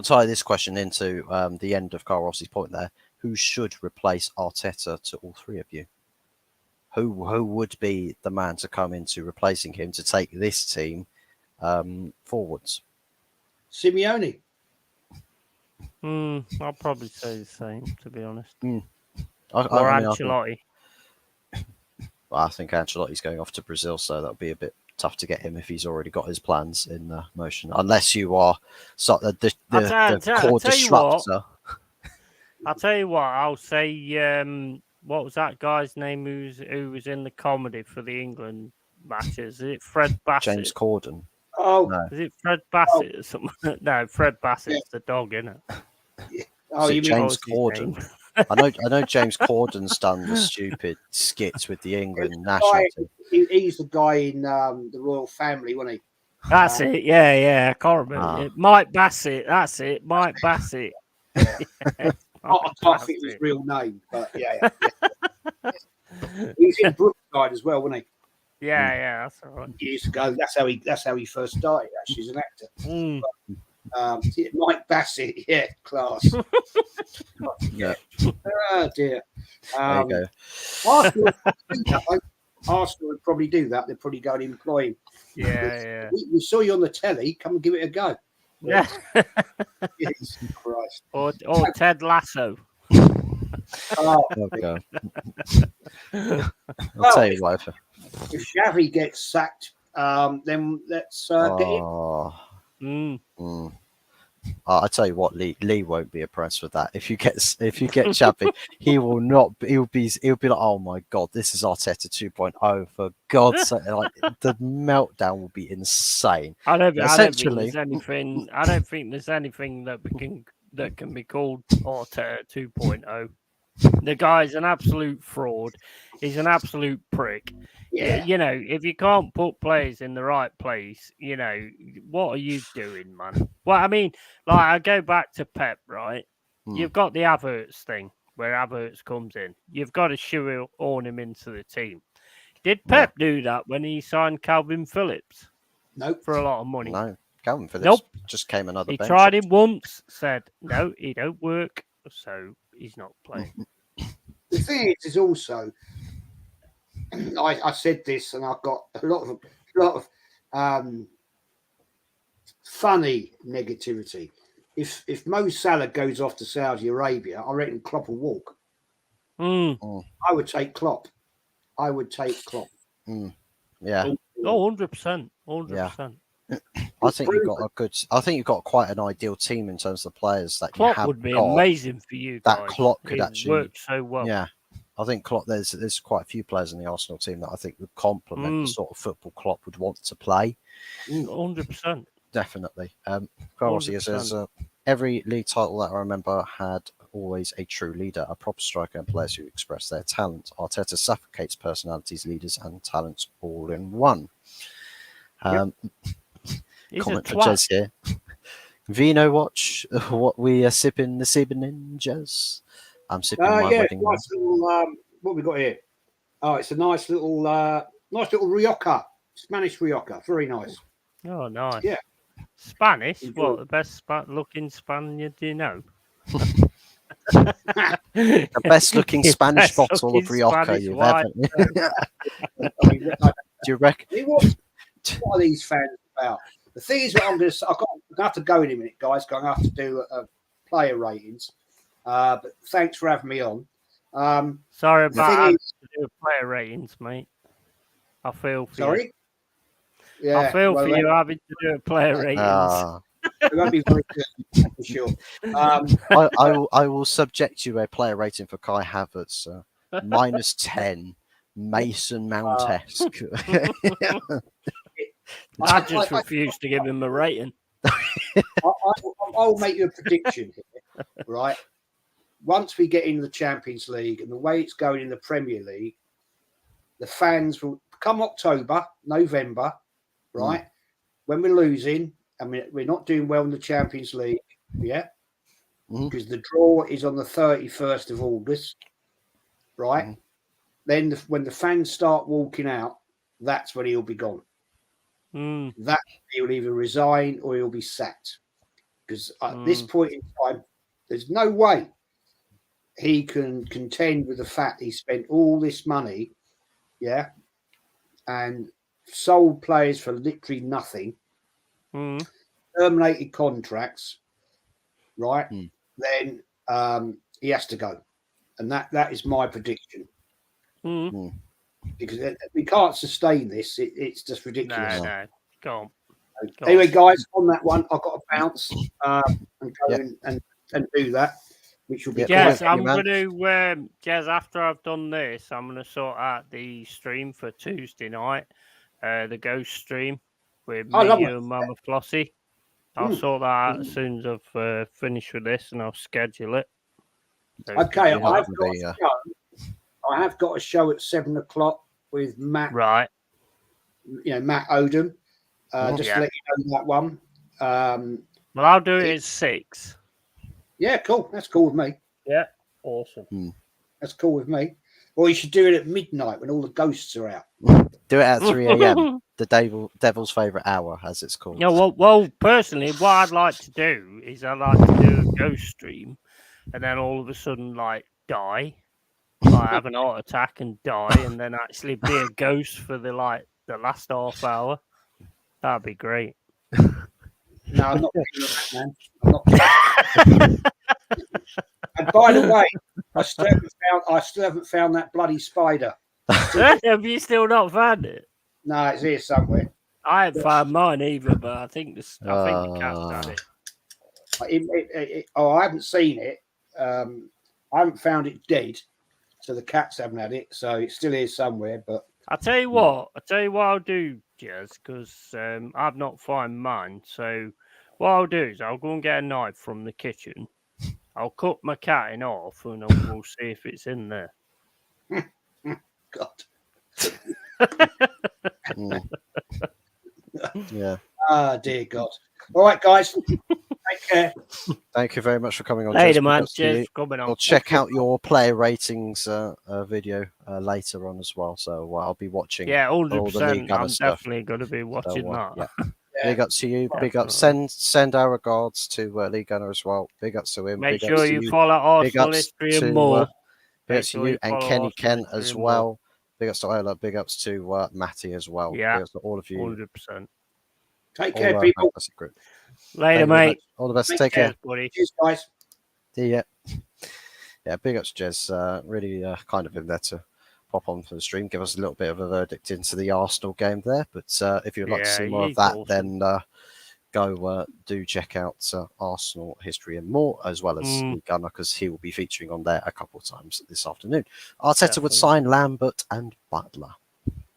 tie this question into the end of Carl Rossi's point there. Who should replace Arteta to all three of you? Who would be the man to come into replacing him to take this team forwards? Simeone. I'll probably say the same, to be honest. Or Ancelotti. I think Ancelotti's going off to Brazil, so that'll be a bit tough to get him if he's already got his plans in motion. Unless you are the core disruptor. I'll tell you what. I'll say. What was that guy's name? Who was in the comedy for the England matches? Is it Fred Bassett? James Corden. Oh, no. Is it Fred Bassett or something? No, Fred Bassett's the dog, isn't it? Yeah. Oh, you mean James Corden? I know James Corden's done the stupid skits with the England national team. He's the guy in the royal family, wasn't he? That's it. Yeah. I can't remember. Mike Bassett. That's it. Mike Bassett. I can't think his real name, but yeah. He's in Brookside as well, wasn't he? Yeah, that's all right. Years ago, that's how he first started. Actually, as an actor. But, Mike Bassett, yeah, class. Yeah. Oh dear. There you go. Arsenal would probably do that. They'd probably go and employ him. Yeah. We saw you on the telly. Come and give it a go. Yeah. Jesus Christ. Or Ted Lasso. Oh, God. I'll tell you what. If Xavi gets sacked, then let's get him. I tell you what, Lee won't be impressed with that. If you get Xavi, he will not. He'll be like, oh my God, this is Arteta 2.0. For God's sake, like the meltdown will be insane. I don't think there's anything that can be called Arteta 2.0. The guy's an absolute fraud. He's an absolute prick. Yeah. You know, if you can't put players in the right place, you know, what are you doing, man? Well, I mean, like, I go back to Pep, right? You've got the Havertz thing where Havertz comes in. You've got to shoehorn him into the team. Did Pep do that when he signed Calvin Phillips? Nope. For a lot of money? No, Calvin Phillips just came another He bench. tried him once, said, no, he don't work, so he's not playing. The thing is also, I said this, and I've got a lot of funny negativity. If Mo Salah goes off to Saudi Arabia, I reckon Klopp will walk. I would take Klopp. Yeah. Oh, 100%. 100%. I think you've got quite an ideal team in terms of the players that Klopp you have. Would be amazing for you guys. That Klopp could actually work so well. Yeah, I think Klopp. There's quite a few players in the Arsenal team that I think would complement the sort of football Klopp would want to play. 100%. Definitely. Obviously, says every league title that I remember had always a true leader, a proper striker, and players who express their talent. Arteta suffocates personalities, leaders, and talents all in one. Comment for Jez here. Vino watch what we are sipping this evening, Jez. I'm sipping my wedding wine. What we got here? Oh, it's a nice little Rioja, Spanish Rioja. Very nice. Oh, nice. Yeah. Spanish? What, the best looking Spaniard you know? The best looking Spanish bottle of Rioja you've ever. Do you reckon? What are these fans about? The thing is, I'm going to have to go in a minute, guys. I'm going to have to do player ratings. But thanks for having me on. Sorry about having to do player ratings, mate. I feel for you. Yeah, I feel for you having to do player ratings. It won't be very good, for sure. I will subject you a player rating for Kai Havertz. -10. Mason Mount-esque. I just refuse to give him a rating. I'll make you a prediction here, right? Once we get into the Champions League and the way it's going in the Premier League, the fans will come October, November, right? When we're losing, I mean, we're not doing well in the Champions League, because the draw is on the 31st of August, right? Then when the fans start walking out, that's when he'll be gone. That he'll either resign or he'll be sacked. Because at this point in time, there's no way he can contend with the fact he spent all this money, and sold players for literally nothing, terminated contracts, right? then he has to go, and that is my prediction. Because we can't sustain this. It's just ridiculous. No, go on. Anyway, guys, on that one, I've got to bounce and go and do that, which will be Jez, I'm going to Jez, after I've done this, I'm going to sort out the stream for Tuesday night, the ghost stream with me, you, and Mama Flossie. I'll sort that out as soon as I've finished with this, and I'll schedule it. So okay, I have got a show at 7 o'clock with Matt. Right. Matt Odom. Just to let you know that one. Well, I'll do it at 6. Yeah, cool. That's cool with me. Yeah, awesome. That's cool with me. Or you should do it at midnight when all the ghosts are out. Do it at 3 a.m. the devil's favourite hour, as it's called. Yeah, well, personally, what I'd like to do is I'd like to do a ghost stream, and then all of a sudden, like, die, like have an heart attack and die, and then actually be a ghost for the last half hour. That'd be great. No, I'm not doing that, man. I'm not. And by the way, I still haven't found that bloody spider. Have you still not found it? No, it's here somewhere. I haven't found mine either, but I think the cat's had it. I haven't seen it. I haven't found it dead, so the cats haven't had it. So it's still here somewhere. But I'll tell you what I'll do, Jez, because I've not found mine. So what I'll do is I'll go and get a knife from the kitchen. I'll cut my cat in half, and we'll see if it's in there. God. Yeah. Ah, dear God. All right, guys. Take care. Thank you very much for coming on. Later, man. Cheers for coming on. We'll check out your player ratings video later on as well. So I'll be watching. Yeah, 100%. All the League Gunner I'm stuff. definitely going to be watching that. Yeah. Big up to you. Big up. Send our regards to League Gunner as well. Big ups to him. Make sure you follow Arsenal history and more. Big ups to you and Kenny Ken as well. Big ups to Ola. Big ups to Matty as well. Yeah. Big ups to all of you. 100%. Take care, people. Later, mate. All the best. Take care. Buddy. Cheers, guys. See ya. Yeah, big ups, Jez. Really kind of him there to pop on for the stream, give us a little bit of a verdict into the Arsenal game there. But if you'd like to see more of that, then go do check out Arsenal history and more, as well as Gunner, because he will be featuring on there a couple of times this afternoon. Arteta would sign Lambert and Butler,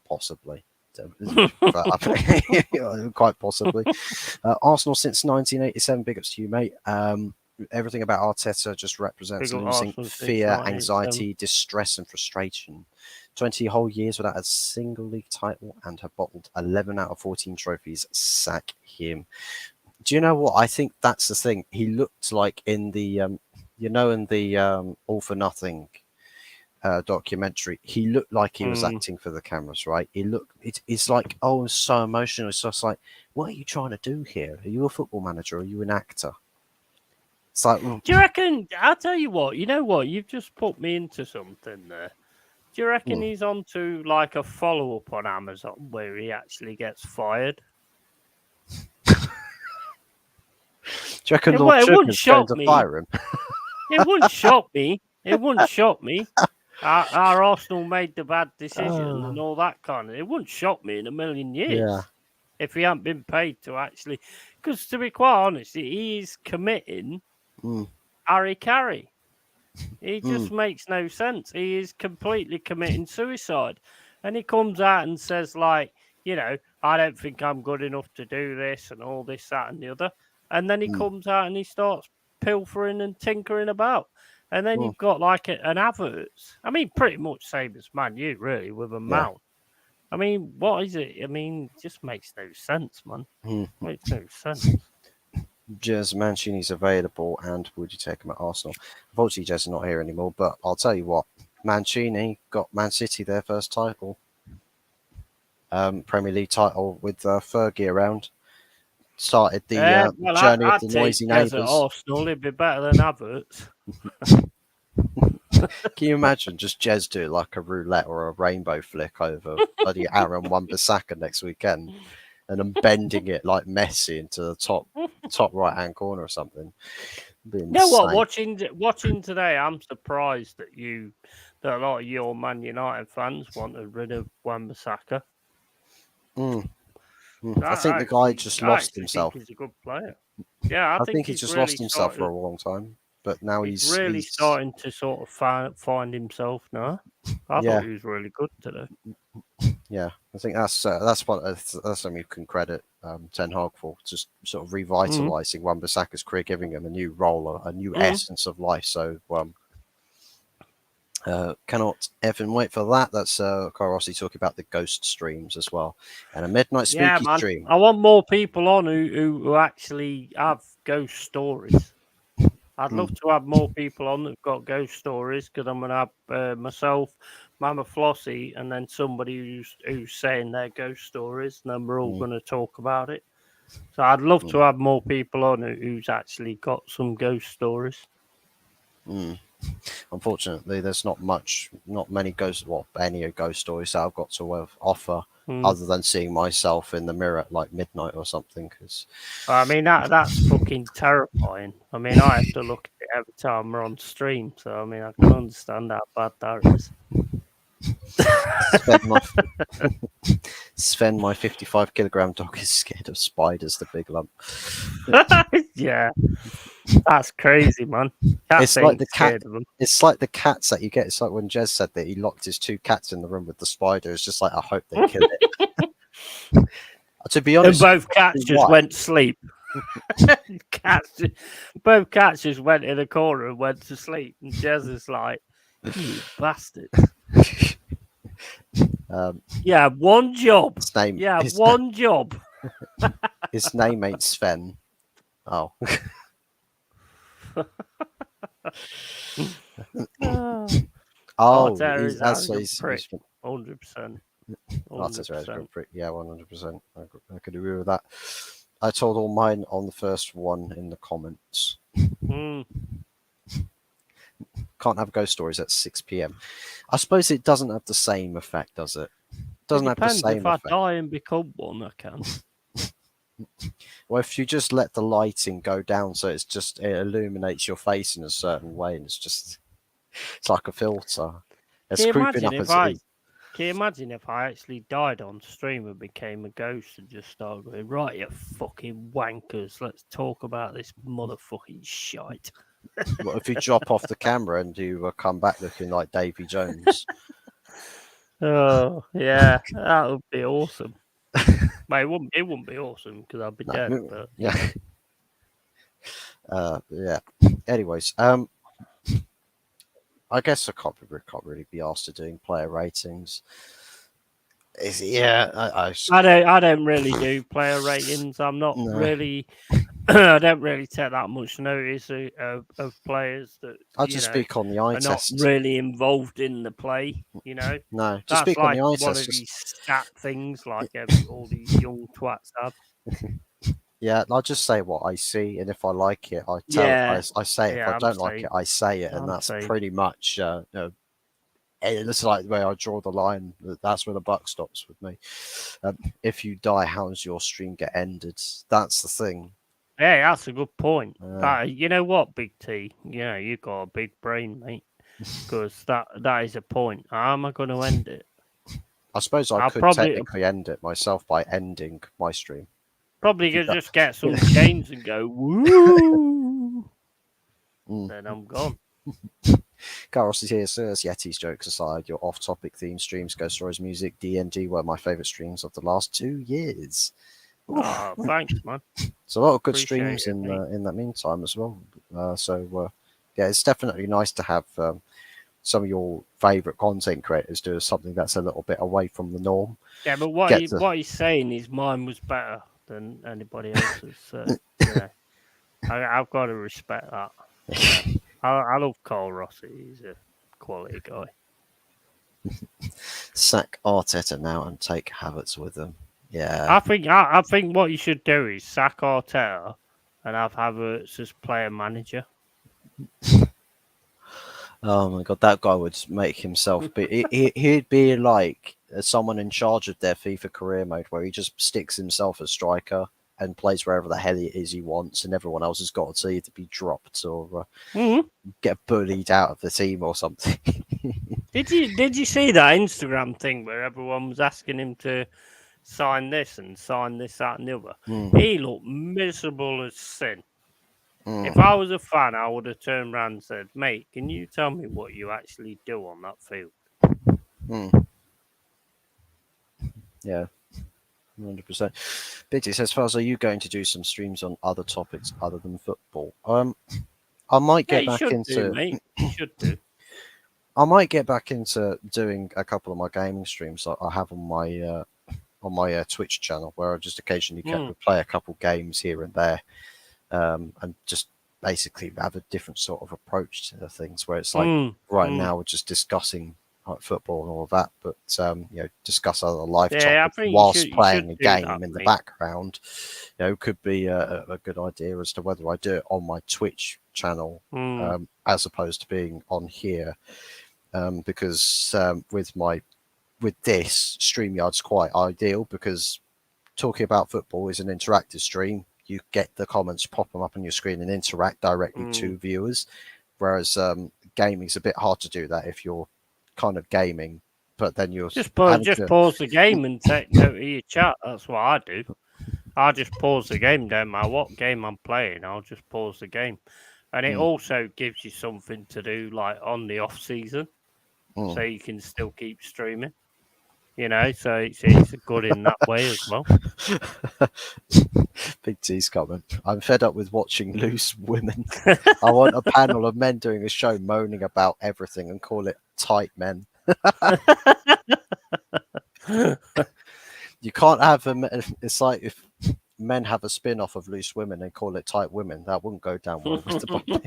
possibly. Quite possibly. Arsenal since 1987. Big ups to you, mate. Everything about Arteta just represents losing fear, anxiety, distress, and frustration. 20 whole years without a single league title and have bottled 11 out of 14 trophies. Sack him. Do you know what? I think that's the thing. He looked like in the, in the All for Nothing documentary, he looked like he was acting for the cameras, right? It's like, oh, it's so emotional. It's just like, what are you trying to do here? Are you a football manager or are you an actor? It's like, do you reckon? I'll tell you what. You know what? You've just put me into something there. Do you reckon he's on to like a follow-up on Amazon where he actually gets fired? Do you reckon Lord Chipman's going to fire him? It wouldn't shock me. It wouldn't shock me. Our Arsenal made the bad decision and all that kind of. It wouldn't shock me in a million years if he hadn't been paid to actually. Because to be quite honest, he is committing Harry Carey. He just makes no sense. He is completely committing suicide. And he comes out and says, like, I don't think I'm good enough to do this and all this, that, and the other. And then he comes out and he starts pilfering and tinkering about. And then you've got like an Havertz. I mean, pretty much same as Man U, really, with a Mount. I mean, what is it? I mean, it just makes no sense, man. Makes no sense. Jez Mancini's available, and would you take him at Arsenal? Unfortunately, Jez is not here anymore, but I'll tell you what. Mancini got Man City their first title. Premier League title with Fergie around. Started the journey of the noisy neighbours. At Arsenal, it'd be better than Havertz. Can you imagine just Jez do like a roulette or a rainbow flick over bloody Aaron Wan-Bissaka next weekend, and then bending it like Messi into the top right hand corner or something? You know what? Watching today, I'm surprised that a lot of your Man United fans wanted rid of Wan-Bissaka. I think the guy just lost himself. He's a good player. Yeah, I think he just lost himself for a long time, but now he's really starting to sort of find himself now. I thought he was really good today. Yeah, I think that's something you can credit Ten Hag for, just sort of revitalising Wan-Bissaka's career, giving him a new role, a new essence of life. So cannot even wait for that. That's Carl Rossi talking about the ghost streams as well, and a midnight spooky stream. I want more people on who actually have ghost stories. I'd love to have more people on that've got ghost stories, because I'm gonna have myself, Mama Flossie, and then somebody who's saying their ghost stories, and then we're all gonna talk about it. So I'd love to have more people on who's actually got some ghost stories. Unfortunately, there's not many ghost stories that I've got to offer, other than seeing myself in the mirror at like midnight or something. Because I mean, that's fucking terrifying. I mean, I have to look at it every time we're on stream, so I mean, I can understand how bad that is. Sven, my 55-kilogram dog, is scared of spiders. The big lump. Yeah, that's crazy, man. It's like the cat. It's like the cats that you get. It's like when Jez said that he locked his 2 cats in the room with the spider. It's just like, I hope they kill it. To be honest, and both cats just went to sleep. Both cats just went in a corner and went to sleep. And Jez is like, "You bastard." Yeah, one job. One job. His name ain't Sven. Oh. That's he's 100%. Yeah, 100%. I could agree with that. I told all mine on the first one in the comments. Can't have ghost stories at 6 p.m. I suppose it doesn't have the same effect, does it? Doesn't have the same effect. If I die and become one, I can. Well, if you just let the lighting go down, so it illuminates your face in a certain way, and it's like a filter. It's creeping up as it is. Can you imagine if I actually died on stream and became a ghost and just started going, right, you fucking wankers, let's talk about this motherfucking shite. Well, if you drop off the camera and you come back looking like Davy Jones. Oh, yeah, that would be awesome. But it wouldn't be awesome because I'd be dead. But yeah. Yeah. Anyways, I guess I can't really be asked to doing player ratings. I don't really do player ratings. I'm not really. I don't really take that much notice of players that I just speak on the eye are test. Not really involved in the play. No, just speak like on the eye test. One of these stat things like all these young twats have. Yeah, I'll just say what I see, and if I like it, I say it. If I don't like it, I say it, and that's pretty much. It's like where I draw the line. That's where the buck stops with me. If you die, how does your stream get ended? That's the thing. Hey, that's a good point. You know what, Big T? You got a big brain, mate. Because that is a point. How am I going to end it? I suppose I could technically end it myself by ending my stream. Probably could just get some chains and go woo. Then I'm gone. Carlos is here, sirs. Yeti's jokes aside, your off-topic theme streams, Ghost Stories, music, D&D were my favourite streams of the last 2 years. Oh, thanks, man. It's a lot of good streams in that meantime as well. It's definitely nice to have some of your favourite content creators do something that's a little bit away from the norm. Yeah, but what he's saying is mine was better than anybody else's. So, I've got to respect that. I love Carl Rossi. He's a quality guy. Sack Arteta now and take Havertz with them. Yeah, I think what you should do is sack Arteta and have Havertz as player manager. Oh my god, that guy would make himself be. He'd be like someone in charge of their FIFA career mode, where he just sticks himself as striker and plays wherever the hell it is he wants, and everyone else has got to either be dropped or get bullied out of the team or something. Did you see that Instagram thing where everyone was asking him to sign this and sign this, that, and the other? He looked miserable as sin. If I was a fan, I would have turned around and said, "Mate, can you tell me what you actually do on that field?" Yeah, 100%. Biggsy says, "Fuzz, are you going to do some streams on other topics other than football?" I might get back into. Mate. You should do. I might get back into doing a couple of my gaming streams that I have on my Twitch channel, where I just occasionally play a couple games here and there, and just basically have a different sort of approach to the things. Where it's like now we're just discussing football and all of that, but discuss other life topics whilst playing a game in the background. Could be a good idea as to whether I do it on my Twitch channel as opposed to being on here. Because with this, StreamYard's quite ideal, because talking about football is an interactive stream. You get the comments, pop them up on your screen and interact directly to viewers. Whereas gaming's a bit hard to do that if you're kind of gaming, but then you're just pause the game and take note of your chat. That's what I do. I just pause the game, don't matter what game I'm playing. I'll just pause the game, and it also gives you something to do, like on the off season. So you can still keep streaming, so it's good in that way as well. Big T's comment. I'm fed up with watching loose women. I want a panel of men doing a show moaning about everything and call it tight men. You can't have them. It's like if men have a spin-off of loose women and call it tight women. That wouldn't go down well with the public.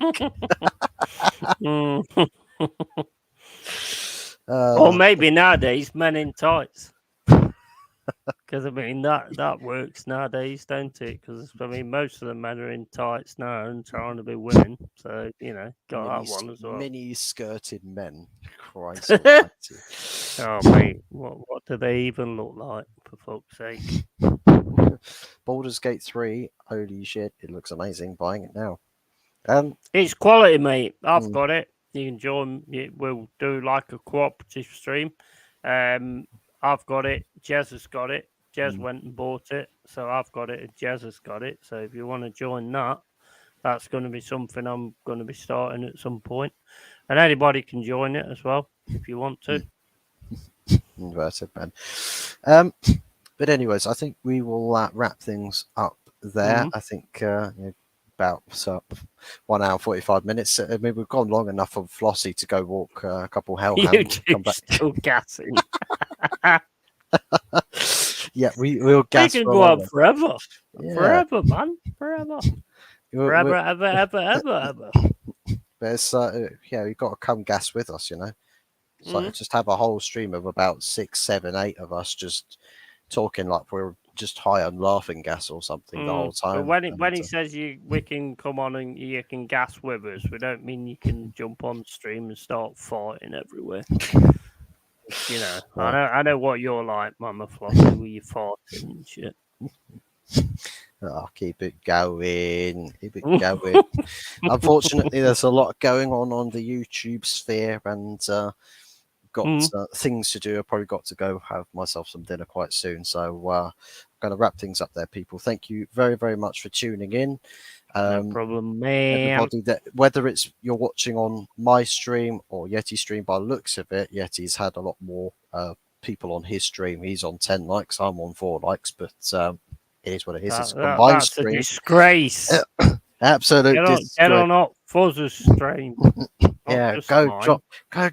Or maybe nowadays men in tights, because that works nowadays, don't it? Because most of the men are in tights now and trying to be women, so got that one as well. Mini skirted men, Christ. Oh mate, what do they even look like, for fuck's sake? Baldur's Gate 3, holy shit, it looks amazing. Buying it now. It's quality, mate. I've got it. You can join. We'll do like a cooperative stream. I've got it. Jez has got it. Jez went and bought it, so I've got it. And Jez has got it. So if you want to join that, that's going to be something I'm going to be starting at some point. And anybody can join it as well if you want to. Inverted man. But anyways, I think we will wrap things up there. I think about 1 hour 45 minutes. We've gone long enough for Flossie to go walk a couple hellhounds. Come back. Still gassing. Yeah, we'll gas. We can go on forever. Yeah. Forever, man. Forever. Forever, ever. There's you've got to come gas with us, It's like just have a whole stream of about 6, 7, 8 of us just talking like we're just high on laughing gas or something the whole time. But when he says we can come on and you can gas with us, we don't mean you can jump on stream and start farting everywhere. I know what you're like, Mama Flossie, with your farting and shit. Keep it going. Unfortunately, there's a lot going on the YouTube sphere, and got things to do. I've probably got to go have myself some dinner quite soon. So I'm going to wrap things up there, people. Thank you very, very much for tuning in. No problem, man. Everybody, whether it's you're watching on my stream or Yeti stream, by the looks of it, Yeti's had a lot more people on his stream. He's on 10 likes. I'm on 4 likes, but it is what it is. It's a combined stream. A disgrace. Absolute disgrace. Get on up Fuzz's stream. Yeah, go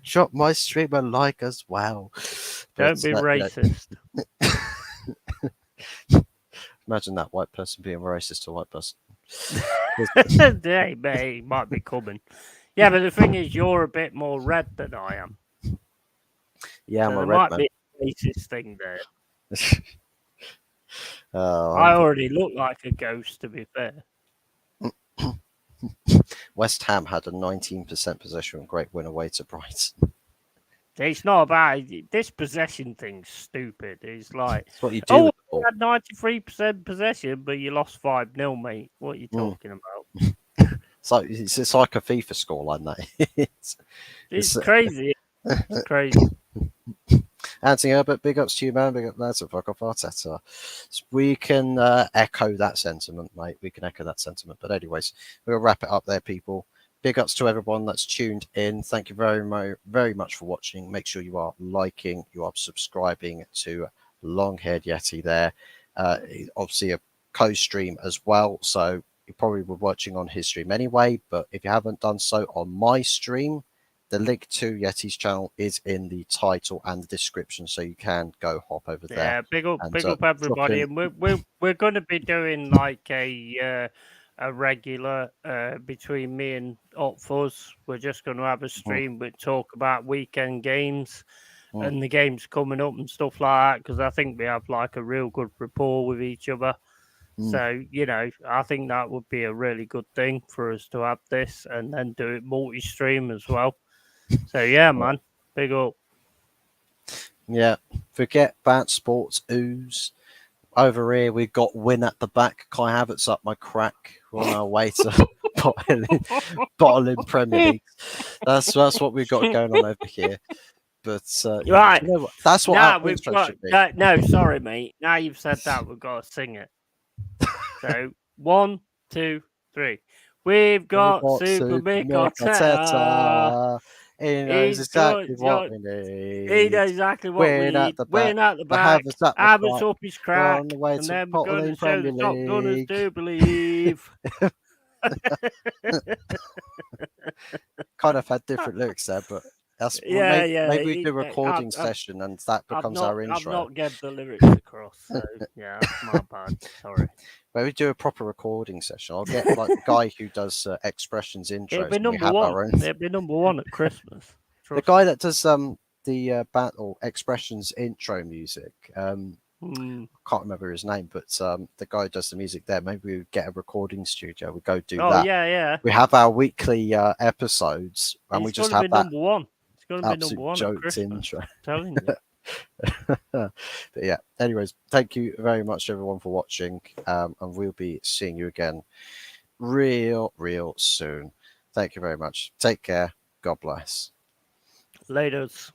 drop my stream a like as well. Don't be racist. Imagine that white person being racist to a white person. They might be coming. Yeah, but the thing is, you're a bit more red than I am. Yeah, so I'm a red man. There might be a racist thing there. I already look like a ghost, to be fair. West Ham had a 19% possession, great win away to Brighton. It's not about this possession thing's stupid. It's like, It's what you do with the you ball. had 93% possession, but you lost 5-0, mate. What are you talking about? So it's like a FIFA scoreline, that. It's crazy. It's crazy. Anthony Herbert, big ups to you, man. Big up, lads. Fuck off, Arteta. We can echo that sentiment, mate. We can echo that sentiment. But anyways, we'll wrap it up there, people. Big ups to everyone that's tuned in. Thank you very much for watching. Make sure you are liking, you are subscribing to Longhaired Yeti there. Obviously a co-stream as well, so you probably were watching on his stream anyway. But if you haven't done so on my stream, the link to Yeti's channel is in the title and the description, so you can go hop over there. Yeah, big up everybody, and we're going to be doing like a regular between me and Hot Fuzz. We're just going to have a stream with talk about weekend games and the games coming up and stuff like that, because I think we have like a real good rapport with each other. So, I think that would be a really good thing for us to have this and then do it multi-stream as well. So, yeah, man, big up. Yeah, forget bad sports ooze. Over here, we've got Win at the back. Kai Havertz up my crack. We're on our way to bottling Premier League. That's what we've got going on over here. But right, you know what? That's what now our intro should be. No, sorry, mate. Now you've said that, we've got to sing it. So 1, 2, 3. We've got Super Mick Arteta. He knows exactly what we need. He knows exactly what we need. Win at the back. Havertz up his crack. On the way and to then we're going to show the top gunners to believe. Kind of had different lyrics there, but that's maybe we do a recording session and that becomes our intro. I've not get the lyrics across, so yeah, that's my bad. Sorry. Maybe we do a proper recording session. I'll get like the guy who does expressions intros. It'll be number one. It'll be number one at Christmas. The guy that does the battle expressions intro music. Can't remember his name, but the guy who does the music there. Maybe we would get a recording studio. We go do that. Yeah. We have our weekly episodes, and we just have that number one. It's going to be number one. Jokes intro. I'm telling you. But yeah. Anyways, thank you very much, everyone, for watching, and we'll be seeing you again real soon. Thank you very much. Take care. God bless. Laters.